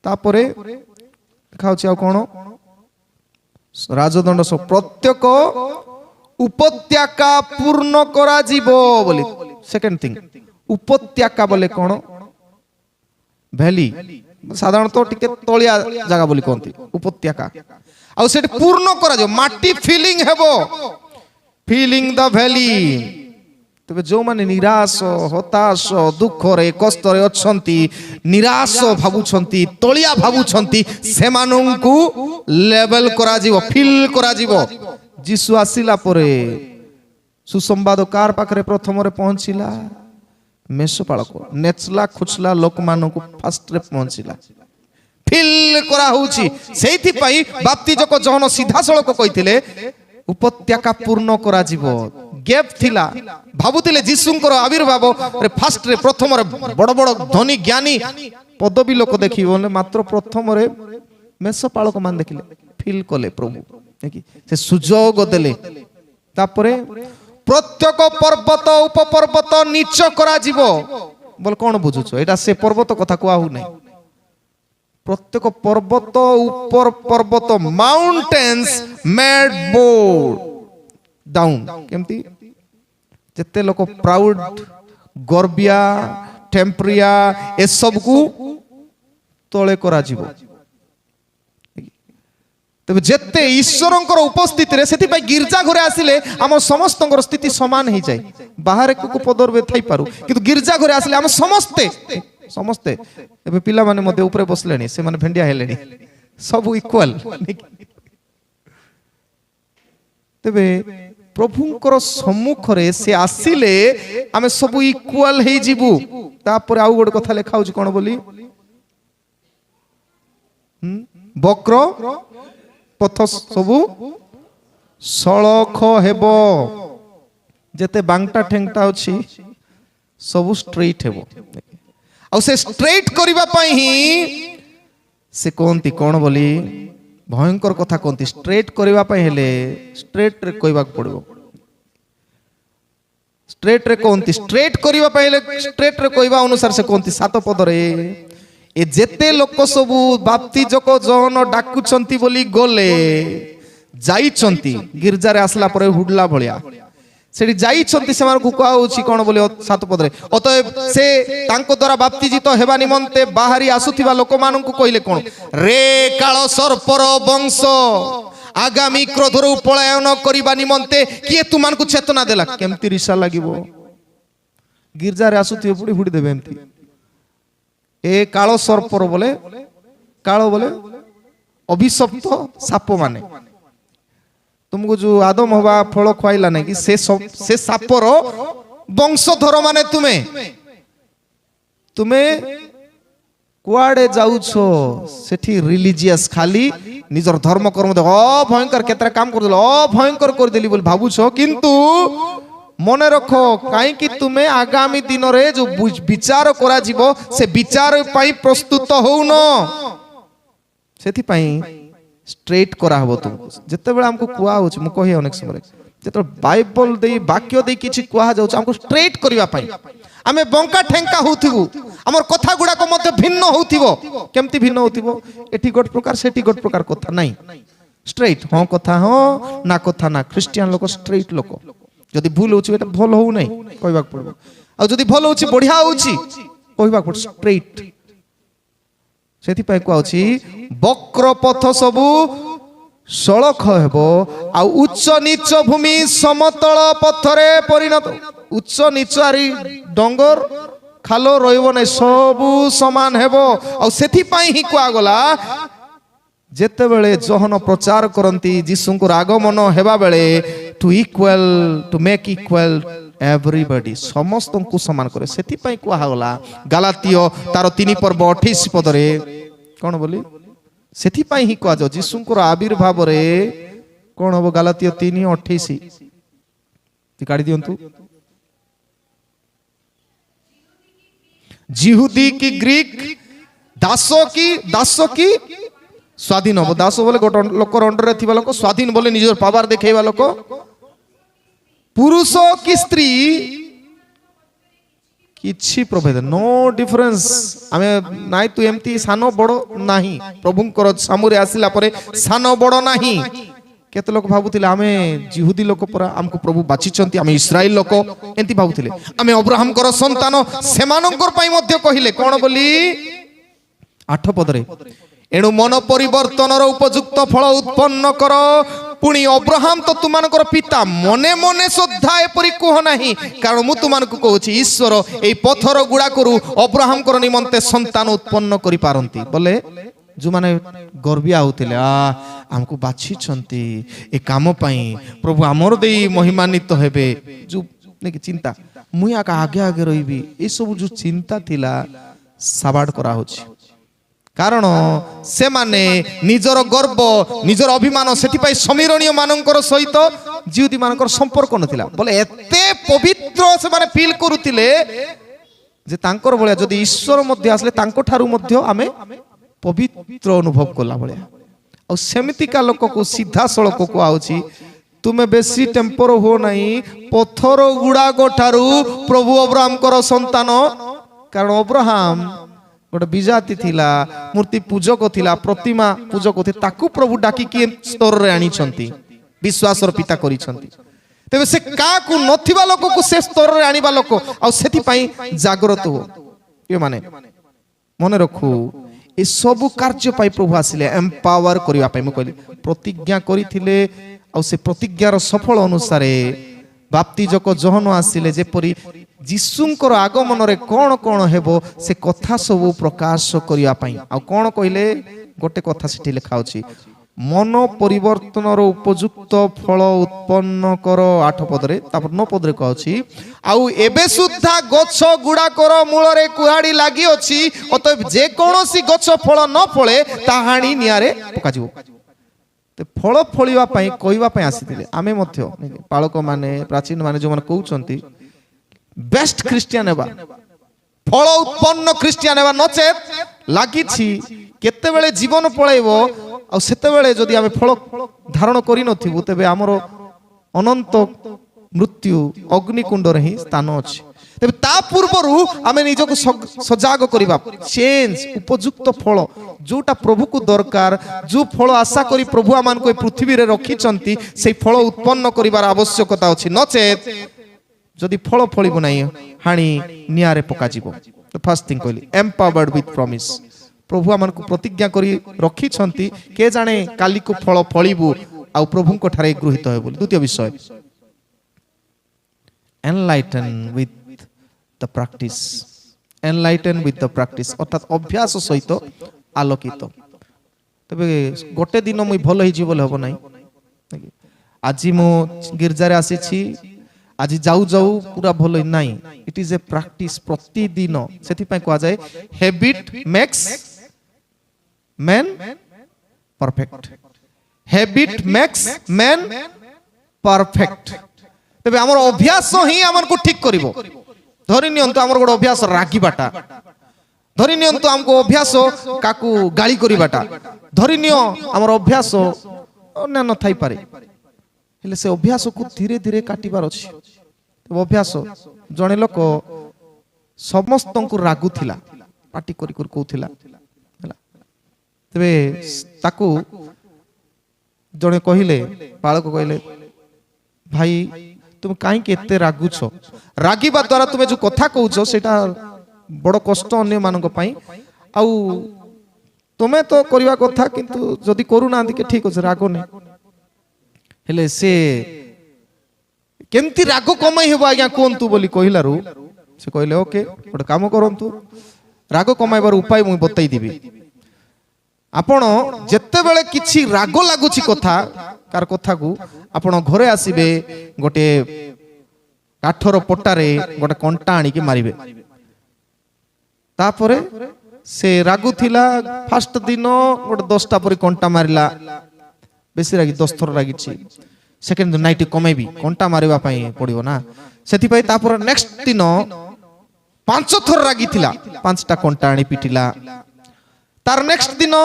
तापरे खाउची आ कोन राजदंड सब प्रत्येक उपत्यका पूर्ण करा जीवो बोली। सेकंड थिंग, उपत्यका बोले कोन? भैली, साधारणतः टिके तलिया जगह बोली कहती उपत्यका। आ सेठ पूर्ण करा जो माटी फिलिंग हेबो, फिलिंग द वैली। तबे जो माने निराश हताश दुख रे कष्ट रे अछंती, निराश भाबुछंती, तलिया भाबुछंती, सेमानंकु लेवल करा जीवो, फिल करा जीवो। जीसु आसिला परे सुसंवाद कार पाखरे प्रथम रे पहुंचिला? मेषपालक नेचला खुचला लोक मानक फास्ट रे पहुंचिला, फिल करा होउची। सेथि पई बाप्तिजक जहन सीधा सळक कहिथिले उपत्यका पूर्ण करा जीवो। गैप थिला, भाबुतिले जीसुंकर आविर्भाव रे फास्ट रे प्रथम रे बड़ बड़ धनी ज्ञानी पदवी लोक देखिबो, मात्र प्रथम रे मेषपालक मान देखिले, फिल कले प्रभु देखि से सुजोग देले। तापरे प्रत्येक पर्वत उपपर्वत नीच करा जीवो बोल। कोन बुझुछो? एटा से पर्वत कथा को आहु नै, प्रत्येक पर्वत ऊपर पर्वत माउंटेन्स मेड बोर्ड डाउन। केमती जते लोक प्राउड गर्बिया टेम्परिया ए सब को तळे करा जीवो। तबे जेते ईश्वरंकर उपस्थिति रे सेति पई गिरजा घरे आसिले हम समस्तंकर स्थिति समान हे जाय। बाहर को पदरबे थाई पारु, किंतु गिरजा घरे आसिले हम समस्ते समस्ते एबे पिला माने मध्ये ऊपर बसलेनी, से माने भेंडिया हेलेनी, सब इक्वल। तबे प्रभुंकर सम्मुख रे से आसिले आमे सब इक्वल हे जीवु। तापर आउ गोटे कथा लेखा होची कोन बोली बक्र पथ सबु सळख हेबो जेते बांगटा ठेंगटा अछि सबु स्ट्रेट हेबो आ से स्ट्रेट करिबा पई ही से कोनती कोन बोली भयंकर कथा कोनती स्ट्रेट करिबा पई हेले स्ट्रेट रे कहबा पड़बो स्ट्रेट रे कोनती स्ट्रेट करिबा पई हेले स्ट्रेट रे कहबा अनुसार से कोनती सात पद रे ए जेते लोक सबु बाप्तिजक जहन डाकुचंती बोली गले जाईचंती गिरजा रे आसला परे हुडला भलिया सेठी जाईचंती सेमान को कहौ छी कोन बोली सात पद रे अतएव से तांको द्वारा बाप्तिजित हेबा निमंते बाहरी आसुथिबा लोक मानन को कहिले कोन रे काळ सर्पर वंश आगामी क्रोधर पलायन करिबा निमंते किए तुमान को चेतना देला केमती रिसा लागिबो गिरजा रे आसुथिबे पुडी हुडी देबे एमती ए कालो सर्पर बोले कालो बोले अभिशप्त साप माने तुमको जो आदम हवा फल खुआइला नहीं कि से सापर वंशधर माने तुम्हें कुआडे जाउछो सेठी रिलीजियस खाली निजर धर्म कर्म दे भयंकर केतरा काम कर देलो भयंकर कर देली बोल भाबुछो किंतु मने रखो काई कि तुम्हें आगामी दिन रे जो विचार करा जीवो से विचार पाई प्रस्तुत होउनो सेथि पाई स्ट्रेट करा हबो तुमको जते बेला हमको कुआ होछ मु कहि अनेक समय जते बाइबल दे वाक्य दे किछि कुआ जाउछ हमको स्ट्रेट करिवा पाई आमे बंका ठेंका होथिबो हमर कथा गुडा को मध्य भिन्न होथिबो केमती भिन्न होथिबो एठी गोट प्रकार सेठी गोट प्रकार कथा नाही स्ट्रेट हो कथा हो ना कथा ना क्रिश्चियन लोक स्ट्रेट लोक जदि भूल होछि एटा भल हो नै कहबा पड़बो आ जदि भल होछि बढ़िया होछि कहबा पड़ स्ट्रेट सेथि पाई को होछि वक्र पथ सबु सळख हेबो आ उच्च नीच भूमि समतल पथरे परिणत उच्च नीच आरी डंगर खालो रहिबो नै सबु समान हेबो आ सेथि पाई ही को गला जेते बेले जहन प्रचार करंती जीसुंकर आगमन हेबा बेले to equal to make equal everybody समस्त को समान करे सेति पई को हागला गलातिय तार 3 पर्व 28 पद रे कोन बोली सेति पई ही को जो जीसुंकर आविर्भाव रे कोन हो गलातिय 3:28 ती काढी दियंतु जिहुदी की ग्रीक दासो की स्वाधीन हो दास बोले गोटे लोकर अंडर रे थिबा लोक स्वाधीन बोले निजर पावर देखेबा लोक पुरुष की स्त्री किछि प्रभेद नो डिफरेंस आमे नाइ तू एमती सानो बड़ो नाही प्रभुंकर सामुरे आसिला परे सानो बड़ो नाही केते लोक भाबुथिले आमे जिहुदी लोक परा हमको प्रभु बाचिचंती आमे इस्राएल लोक एंती भाबुथिले आमे अब्राहम कर संतान सेमानंकर पई मध्ये कहिले कोन बोली 8 पद रे एणु मन परिवर्तन उपयुक्त फल उत्पन्न कर पुणी अब्राहम तो तुमानकर पिता मने मने श्रद्धा एपरी कह नहीं कारण मु तुमानकु कहूची ईश्वर एई पथर गुडा करू अब्राहम कर निमंते संतान उत्पन्न करि पारंती बोले जो माने गर्विया होतिले हमको बाछि छंती ए काम पई प्रभु हमर देई महिमान्वित हेबे जो नेकी चिंता मुया का आगे आगे रहिबी ए सब जो चिंता थिला साबाड करा होची कारण से माने निजर गर्व निजर अभिमान सेठी पाई समीरणीय मानकर सहित जिहुदी मानकर संपर्क नथिला बोले एते पवित्र से माने फील करूतिले जे तांकर भलिया जदि ईश्वर मध्य आसले तांको ठारू मध्य आमे पवित्र अनुभव कला भलिया आ सेमितिका लोक को सीधा सड़क को आउची तुमे बेसी टेम्पर हो नाही पत्थर गुडा गोठारू प्रभु अब्राहम कर संतान कारण अब्राहम गोटे विजाति थिला मूर्ति पूजक थिला प्रतिमा पूजक थि ताकू प्रभु डाकी के स्तर रे आनी छंती विश्वास र पिता करी छंती तेबे से का को नथिबा लोक को से स्तर रे आनीबा लोक आ सेति पई जागृत हो ये माने मने रखू ए सब कार्य पई प्रभु आसिले एम्पावर करिवा पई म कहली प्रतिज्ञा करिथिले आ से प्रतिज्ञार सफल अनुसार बाप्तिजक जहन आसिले जेपरी जीसुंकर आगमन रे कोन कोन हेबो से कथा सब प्रकाश करिया पई आ कोन कहिले गोटे कथा सिठी लिखा होची मन परिवर्तन उपयुक्त फल उत्पन्न कर 8 पदरे 9 पदरे कहछि आउ एबे सुद्धा गछ गुड़ाकर मूल रे कुहाड़ी लागि अछि अतएव जे कोनोसी गछ फल न फळे ताहाणी नियारे पकाजिवो ते फल फळिवा पई कहिवा पई आसीथिले आमे मध्य पालक माने प्राचीन माने जो माने कहउचंती बेस्ट क्रिश्चियन हेबा फल उत्पन्न क्रिश्चियन हेबा नचेत लागिछि केते बेले जीवन पळैबो आ सेते बेले जदि आमे फल धारण करि नथिबु तबे हमरो अनंत मृत्यु अग्निकुंड रे ही स्थान अछि तबे ता पूर्वरु आमे निजको सजाग करिबा चेंज उपयुक्त फल जोटा प्रभु को दरकार जो फल आशा करी प्रभु आमान को पृथ्वी रे रखिचंती से फल उत्पन्न करिवार आवश्यकता अछि नचेत जदि फल फळिबो नै हाणी नियारे पका जिवो तो फर्स्ट थिंग कहली एम्पावर्ड विथ प्रॉमिस प्रभु आमान को प्रतिज्ञा करी रखिचंती के जाने काली को फल फळिबो आ प्रभु को ठारे गृहीत होय बोली द्वितीय विषय enlighten with the practice enlighten with the practice अर्थात अभ्यास सहित आलोकित तबे गोटे दिन मुई भल हि जीवल हबो नै आज मु गिरजा रे आसी छी आज जाऊ जाऊ पूरा भल नै इट इज ए प्रैक्टिस प्रतिदिन सेति पय कहआ जाय habit makes man perfect habit makes man perfect तबे हमर अभ्यास ही हमन को ठीक करिवो धरि नियंतु हमर गोड अभ्यास रागिबाटा धरि नियंतु हमको अभ्यास काकू गाली करिबाटा धरि नियो हमर अभ्यास अन्य न थाई पारे हेले से अभ्यास को धीरे धीरे काटिबार अछि अभ्यास जने लोक समस्त को रागु थिला पार्टी करी करी कहउथिला हला तबे ताकू जने कहिले बालक कहिले भाई तुम काहे के एते रागुछ रागिबा द्वारा तुमे जो कथा कहउछो सेटा बड़ कष्ट अन्य मानक पई आउ तुमे तो करिवा कथा किंतु जदी करू ना के ठीक अछि रागो नै हेले से केमती राग कमाई हेबो आज्ञा कोंतु बोली कहिलारु से कहले ओके गोटे काम करंतु राग कमाइबार उपाय मु बतई दिबी आपण जत्ते बेले किछि राग लागुछि कथा कार कथा को आपण घरे आसीबे गोटे काठर पट्टारे गोटे कंटा आनी के मारिबे तापरे से रागु थिला फर्स्ट दिन गोटे 10टा परी कंटा मारिला बेसी रागी 10 थर रागिछि सेकेंड दिन नाइट कमेबी कंटा मारिबा पई पड़िबो ना सेति पई तापर नेक्स्ट दिन 5 थर रागी थिला 5टा कंटा आनी पिटिला तार नेक्स्ट दिन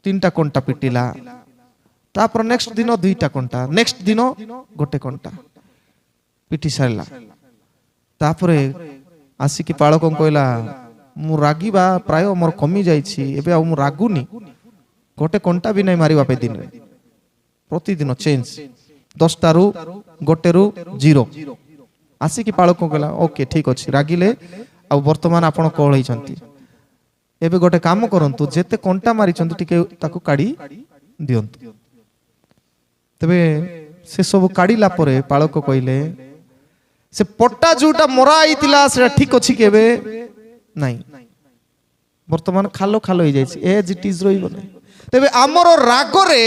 3टा कंटा पिटिला तापर नेक्स्ट दिन 2टा कंटा नेक्स्ट दिन गोटे कंटा पिटी सारला तापर आसिकी पालक कहला मु रागीबा प्राय मोर कमी जाईछि एबे आ मु रागुनी गोटे कंटा भी नै मारिबा पे दिन रे प्रतिदिन चेंज 10टा रु गोटे रु 0 आसिकी पालक कहला ओके ठीक अछि रागिले आ वर्तमान आपण कहलै छंती एबे गोटे काम करंतु जेते कंटा मारि छंती टिके ताकू काडी दियंतु तबे से सब काडीला परे पालक कहिले से पट्टा जोटा मरा आइतिला से ठीक अछि केबे नाही वर्तमान खालो खालो हो जाइछि एज इट इज रहिबो नै तबे हमरो राग रे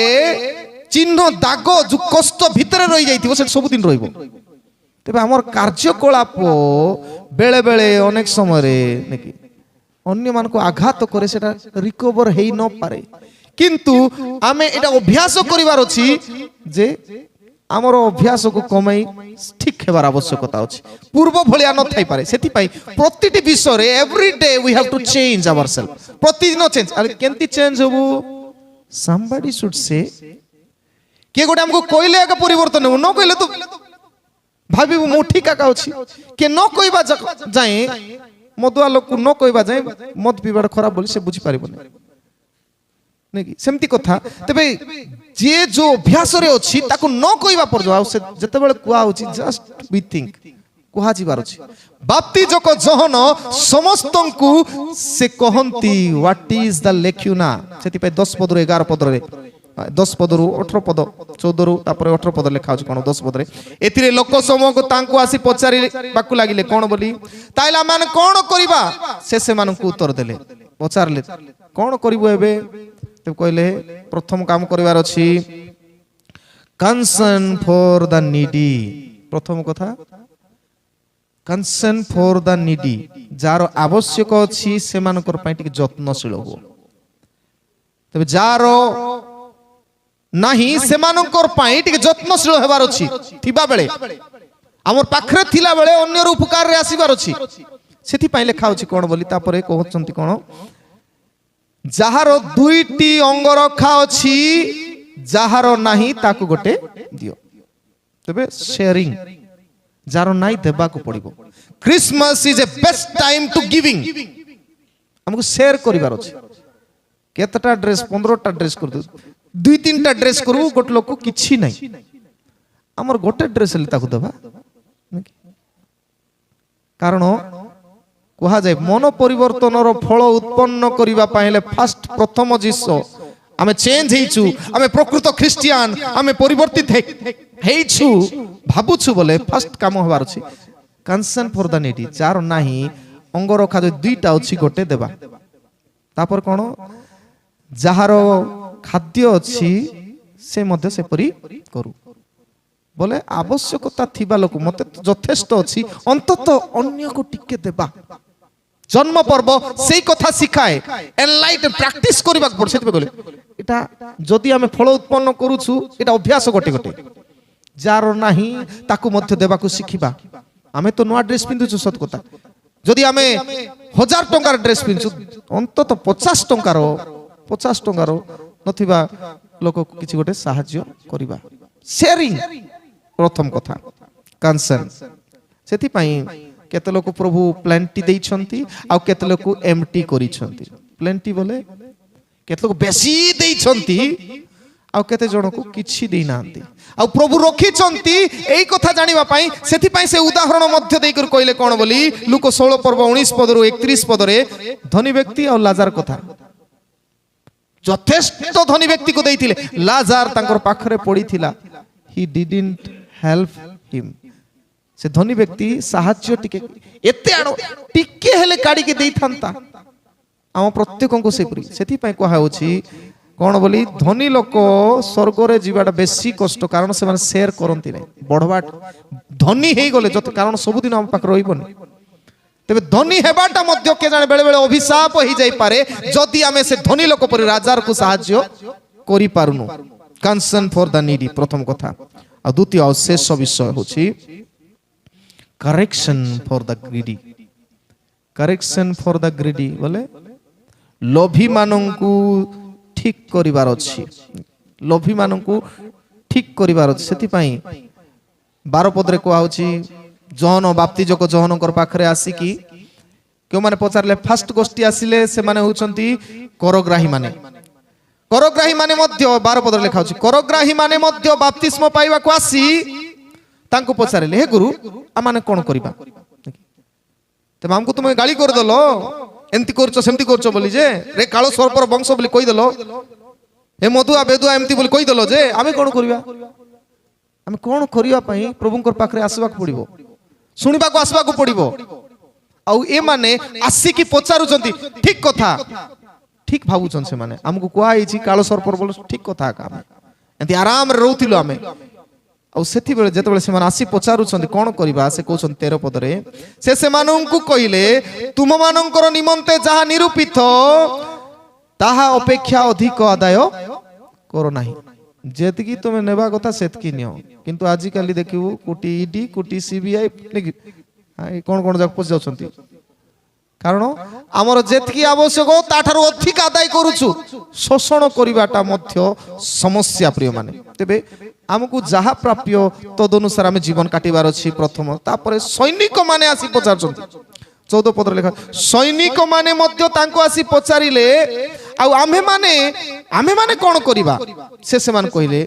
चिन्ह दाग जो कष्ट भितर रहि जाइथिबो से सब दिन रहिबो तबे हमर कार्यकलाप बेले बेले अनेक समय रे नेकी अन्य मान को आघात करे सेटा रिकवर हेई न पारे किंतु आमे एटा अभ्यास करिवार अछि जे हमरो अभ्यास को कमाई ठीक हेबार आवश्यकता अछि पूर्व भलिया न थाई पारे सेति पई प्रतिटी विषय रे every day we have to change ourselves प्रतिदिन चेंज अरे केंती चेंज होबो somebody should say के गोटे हमको कहले का परिवर्तन हो न कहले तो भाबी मो ठीक का अछि के न कहबा जाए मदुआ लोक को न कहबा जाए मद पीबार खराब बोली से बुझी पारिबो नै सेमती कथा तबे जे जो अभ्यास रे अछि ताको न कहबा पर जाओ से जते बेले कुआ होछि जस्ट बी थिंक कुहा जीवार अछि बाप्तिज को जहन समस्तंकु से कहंती व्हाट इज द लेक्युना सेति पे 10 पद रे 11 पद रे 10 पद रु 18 पद 14 रु तापर 18 पद लिखा अछि कोन 10 पद रे एतिरे लोक समूह को तांकु आसी पचारि बाकु लागिले कोन बोली ताइला मान कोन करिबा से मान को उत्तर देले पचारले कोन करिवो एबे ତେବେ କହିଲେ ପ୍ରଥମ କାମ କରିବାର ଅଛି କନସର୍ନ ଫର ଦ ନିଡି। ପ୍ରଥମ କଥା କନସର୍ନ ଫର ଦ ନିଡି, ଯାହାର ଆବଶ୍ୟକ ଅଛି ସେମାନଙ୍କର ପାଇଁ ଟିକେ ଯତ୍ନଶୀଳ ହୁଅ। ତେବେ ଯାହାର ନାହିଁ ସେମାନଙ୍କର ପାଇଁ ଟିକେ ଯତ୍ନଶୀଳ ହେବାର ଅଛି। ଥିବା ବେଳେ ଆମର ପାଖରେ ଥିଲା ବେଳେ ଅନ୍ୟର ଉପକାରରେ ଆସିବାର ଅଛି। ସେଥିପାଇଁ ଲେଖା ଅଛି କଣ ବୋଲି, ତାପରେ କହୁଛନ୍ତି କଣ, ଯାହାର ଦୁଇଟି ଅଙ୍ଗରଖା ଅଛି ଯାହାର ନାହିଁ ତାକୁ ଗୋଟେ ଦିଅ। ତେବେ ସେୟାରିଂ, ଯାହାର ନାହିଁ ଦେବାକୁ ପଡିବ। Christmas is a best time to giving. ଆମକୁ ସେୟାର କରିବାର ଅଛି। କେତେଟା ଡ୍ରେସ, 15ଟା ଡ୍ରେସ କରିଦେଉ, 2-3ଟା ଡ୍ରେସ କରିବୁ, ଗୋଟେ ଲୋକ କିଛି ନାହିଁ, ଆମର ଗୋଟେ ଡ୍ରେସ ହେଲେ ତାକୁ ଦେବା। କାରଣ କୁହାଯାଏ ମନ ପରିବର୍ତ୍ତନର ଫଳ ଉତ୍ପନ୍ନ କରିବା ପାଇଁ ହେଲେ ଫାଷ୍ଟ ପ୍ରଥମ ଜିନିଷ ଆମେ ଚେଞ୍ଜ ହେଇଛୁ, ଆମେ ପ୍ରକୃତ ଖ୍ରୀଷ୍ଟିଆନ, ଆମେ ପରିବର୍ତ୍ତିତ ହେଇଛୁ ଭାବୁଛୁ ବୋଲେ ଫାଷ୍ଟ କାମ ହେବାର ଅଛି କନସର୍ନ ଫର ଦ ନିଡି। ଯାହାର ନାହିଁ ଅଙ୍ଗରଖା ଯଦି 2ଟା ଅଛି ଗୋଟେ ଦେବା। ତାପରେ କଣ, ଯାହାର ଖାଦ୍ୟ ଅଛି ସେ ମଧ୍ୟ ସେପରି କରୁ। ବୋଲେ ଆବଶ୍ୟକତା ଥିବା ଲୋକ, ମତେ ଯଥେଷ୍ଟ ଅଛି ଅନ୍ତତଃ ଅନ୍ୟକୁ ଟିକେ ଦେବା। জন্ম পর্ব সেই কথা শিখায়, এনলাইট প্র্যাকটিস করিବାକୁ পড়ে। সেটা বলে এটা যদি আমি ফল উৎপন্ন করুছু, এটা অভ্যাস গোটে গোটে। যার নাহি তাকু মধ্য দেবাকু শিখিবা। আমি তো নয়া ড্রেস পিন্ধুছু সত কথা, যদি আমি 1000 টঙ্কার ড্রেস পিন্ধুছু অন্তত 50 টঙ্কার নথিবা লোক কিছু গোটে সাহায্য করিবা। শেয়ারিং প্রথম কথা, কনসর্ন। সেথিপাই কেতে লোক প্রভু প্লেন্টি দেইছন্তি আর কেতে লোক এমটি করিছন্তি। প্লেন্টি বলে কেতে লোক বেশি দেইছন্তি আর কেতে জনকু কিছু দেই নান্তি। আর প্রভু রখিছন্তি এই কথা জানিবা পাই। সেথিপাই সে উদাহরণ মধ্য দেই করে কইলে কোন বলি, লুক 16 পর্ব 19 পদরু 31 পদরে ধনী ব্যক্তি আর লাজার কথা। যথেষ্ট ধনী ব্যক্তিকে দেইতিলে, Lazar তাঙ্কর পাখরে পড়িছিলা, he didn't help him. সে ধনী ব্যক্তি সাহায্য টিকে এতে আড়ো টিকে হেলে কাড়িকে দেইথান্তা। আম প্রত্যেকଙ୍କୁ সেপরি। সেথিপাই কুহা হଉଛି কোন বলি, ধনী লোক স্বর্গরে যাওয়াটা বেশি কষ্ট, কারণ সেমানে শেয়ার করନ୍ତି নাই। বড়বা ধনী হই গলে যত, কারণ ସବୁদিন আম পাখ রইবনি। তবে ধনী হেবাটা মধ্য কে জানে বেলে বেলে অভিশাপ হই যাই পারে যদি আমি সে ধনী লোক পরি রাজার কু সাহায্য করি পারুনু। কনসার্ন ফর দা নিডি প্রথম কথা। আর দ্বিতীয় শেষ বিষয় হচ্ছে correction for the greedy. Correction for the greedy বলে লোভী মানঙ্কু ঠিক করিবার ଅଛି। লোভী মানঙ্কু ঠিক করিবার ଅଛି। সেথিপাই 12 পদরে কোয়া হচ্ছে, জহন বাপ্তিজক জহনଙ୍କର পাখরে আসিকি কেউ মানে পচারলে ফার্স্ট গোষ্ঠী আসিলে সে মানে হউছন্তি করগ্রাহী মানে। করগ্রাহী মানে মধ্য 12 পদরে লেখা আছে, করগ্রাহী মানে মধ্য বাপ্তিস্ম পাইବାକୁ আসি তাঙ্কু পচারিলে, হে গুরু আমানে কোন করিবা? তেমন আমকু তুমি গালি করে দেলো, এমতি করছো সেমতি করছো বলি যে, রে কালো সর্পর বংশ বলি কই দেলো, হে মধুয়া বেদুয়া এমতি বলি কই দেলো যে, আমি কোন করিবা? আমি কোন করিবা পাই প্রভুঙ্কর পাখরে আসবাক পড়িব, শুনিবাকু আসবাকু পড়িব। আউ এ মানে আসিকি পচারুচন্তি, ঠিক কথা ঠিক ভাবুছন সে মানে। আমকু কুয়া হইছি কালো সর্পর বল, ঠিক কথা আকা আমি এমতি আরাম রে রহুতিলু আমি। ଆଉ ସେତିବେଳେ ଯେତେବେଳେ ସେମାନେ ଆସି ପଚାରୁଛନ୍ତି କ'ଣ କରିବା, ସେ କହୁଛନ୍ତି 13 ପଦରେ, ସେ ସେମାନଙ୍କୁ କହିଲେ, ତୁମମାନଙ୍କର ନିମନ୍ତେ ଯାହା ନିରୂପିତ ତାହା ଅପେକ୍ଷା ଅଧିକ ଆଦାୟ କର ନାହିଁ। ଯେତିକି ତୁମେ ନେବା କଥା ସେତିକି ନିଅ। କିନ୍ତୁ ଆଜିକାଲି ଦେଖିବୁ କୋଟି ଇଡି କୋଟି ସିବିଆଇ କ'ଣ କ'ଣ ଯାକ ପଶି ଯାଉଛନ୍ତି। କାରଣ ଆମର ଯେତିକି ଆବଶ୍ୟକ ତାଠାରୁ ଅଧିକ ଆଦାୟ କରୁଛୁ। ଶୋଷଣ କରିବାଟା ମଧ୍ୟ ସମସ୍ୟା ପ୍ରିୟ ମାନେ। ତେବେ ଆମକୁ ଯାହା ପ୍ରାପ୍ୟ ତଦନୁସାରେ ଆମେ ଜୀବନ କାଟିବାର ଅଛି ପ୍ରଥମ। ତାପରେ ସୈନିକ ମାନେ ଆସି ପଚାରୁଛନ୍ତି 14 ପଦରେ ଲେଖା, ସୈନିକ ମାନେ ମଧ୍ୟ ତାଙ୍କୁ ଆସି ପଚାରିଲେ, ଆଉ ଆମେମାନେ କ'ଣ କରିବା? ସେମାନେ କହିଲେ,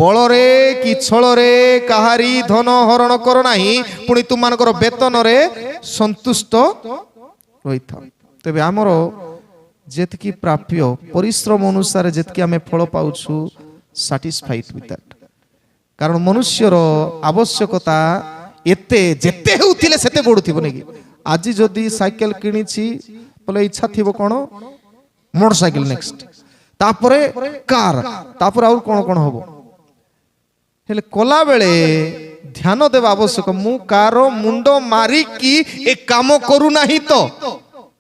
ବଳରେ କି ଛଳରେ କାହାରି ଧନ ହରଣ କର ନାହିଁ, ପୁଣି ତୁମମାନଙ୍କର ବେତନରେ ସନ୍ତୁଷ୍ଟ ରହିଥାଉ। ତେବେ ଆମର ଯେତିକି ପ୍ରାପ୍ୟ ପରିଶ୍ରମ ଅନୁସାରେ ଯେତିକି ଆମେ ଫଳ ପାଉଛୁ, ସାଟିସ୍ଫାଇଡ୍ ୱିଥ୍ ଦ୍ୟାଟ୍। କାରଣ ମନୁଷ୍ୟର ଆବଶ୍ୟକତା ଏତେ ଯେତେ ହେଉଥିଲେ ସେତେ ବଢୁଥିବ ନାকি। ଆଜି ଯଦି ସାଇକେଲ କିଣିଛି ବୋଲେ ଇଚ୍ଛା ଥିବ କ'ଣ ମୋଟର ସାଇକେଲ ନେକ୍ସଟ, तापरे कार तापर आउर कोन कोन हबो हेले कला बेले ध्यान देवा आवश्यक मु कारो मुंडो मारी की ए काम करू नाही तो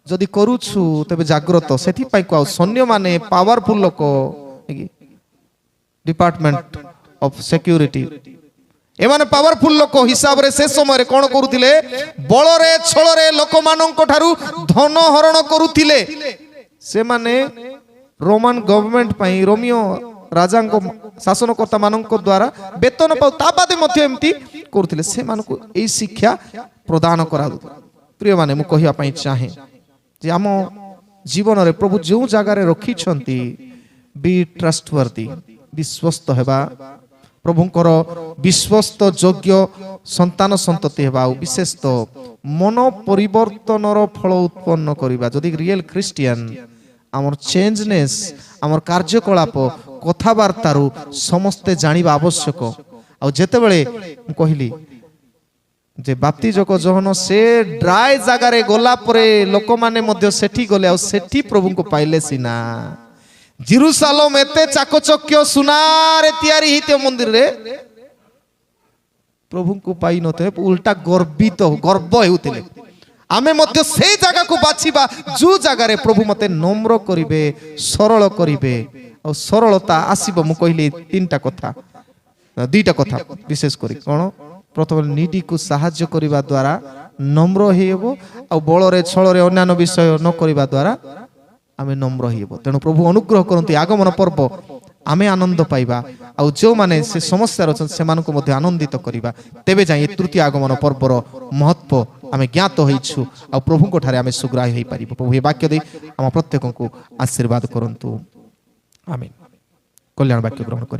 जदि करूछु तबे जाग्रत सेथि पई को सैन्य माने पावरफुल लोक डिपार्टमेंट ऑफ सिक्योरिटी एमाने पावरफुल लोक हिसाब रे से समय कोन करूथिले बळरे छळरे लोक माननक ठारू धन हरण करूथिले से माने रोमन गवर्नमेंट पई रोमियो राजा को शासनकर्ता मानक द्वारा वेतन पाउ ता बादे मध्य एमती करूथिले से मानको एई शिक्षा प्रदान करा प्रिय माने मु कहिया पई चाहे जे आम जीवन रे प्रभु जो जगह रे रखी छंती बी ट्रस्टवर्दी विश्वस्त हेबा प्रभुंकर विश्वस्त योग्य संतान संतति हेबा विशेष तो मन परिवर्तनर फल उत्पन्न करिबा जदि रियल क्रिश्चियन आमर चेंजनेस आमर कार्यकलाप कथाबार्तारू समस्ते जानिबा आवश्यक आ जेतेबेले कहली जे बाप्तिजक जहन से ड्राई जगह रे गोला परे लोक माने मध्य सेठी गले आ सेठी प्रभु को पाइले सिना जेरूसालेम एते चाकचक्य सुनारे तयारी हिते मंदिर रे प्रभु को पाई नते उल्टा गर्वित गर्व हेउतिले आमे मध्य से जगह को बाछिबा जो जगह रे प्रभु मते नम्र करिवे सरल करिवे और सरलता आसीबो मु कहली तीनटा कथा दुईटा कथा विशेष करी कोन प्रथम निडी को सहाय्य करिबा द्वारा नम्र हेबो आ बळरे छळरे अन्यान्य विषय न करिबा द्वारा आमे नम्र हेबो तेनु प्रभु अनुग्रह करंती आगमन पर्व आमे आनंद पाइबा आ जो माने से समस्या रचन से मानको मध्ये आनंदित करिबा तेबे जाई तृतीय आगमन पर्वर महत्व आमे ज्ञात होइछु आ प्रभु को ठारे आमे सुग्राह्य होई पारिबो प्रभु हे वाक्य दे हम प्रत्येक को आशीर्वाद करंतु आमीन कल्याण वाक्य ग्रहण करि।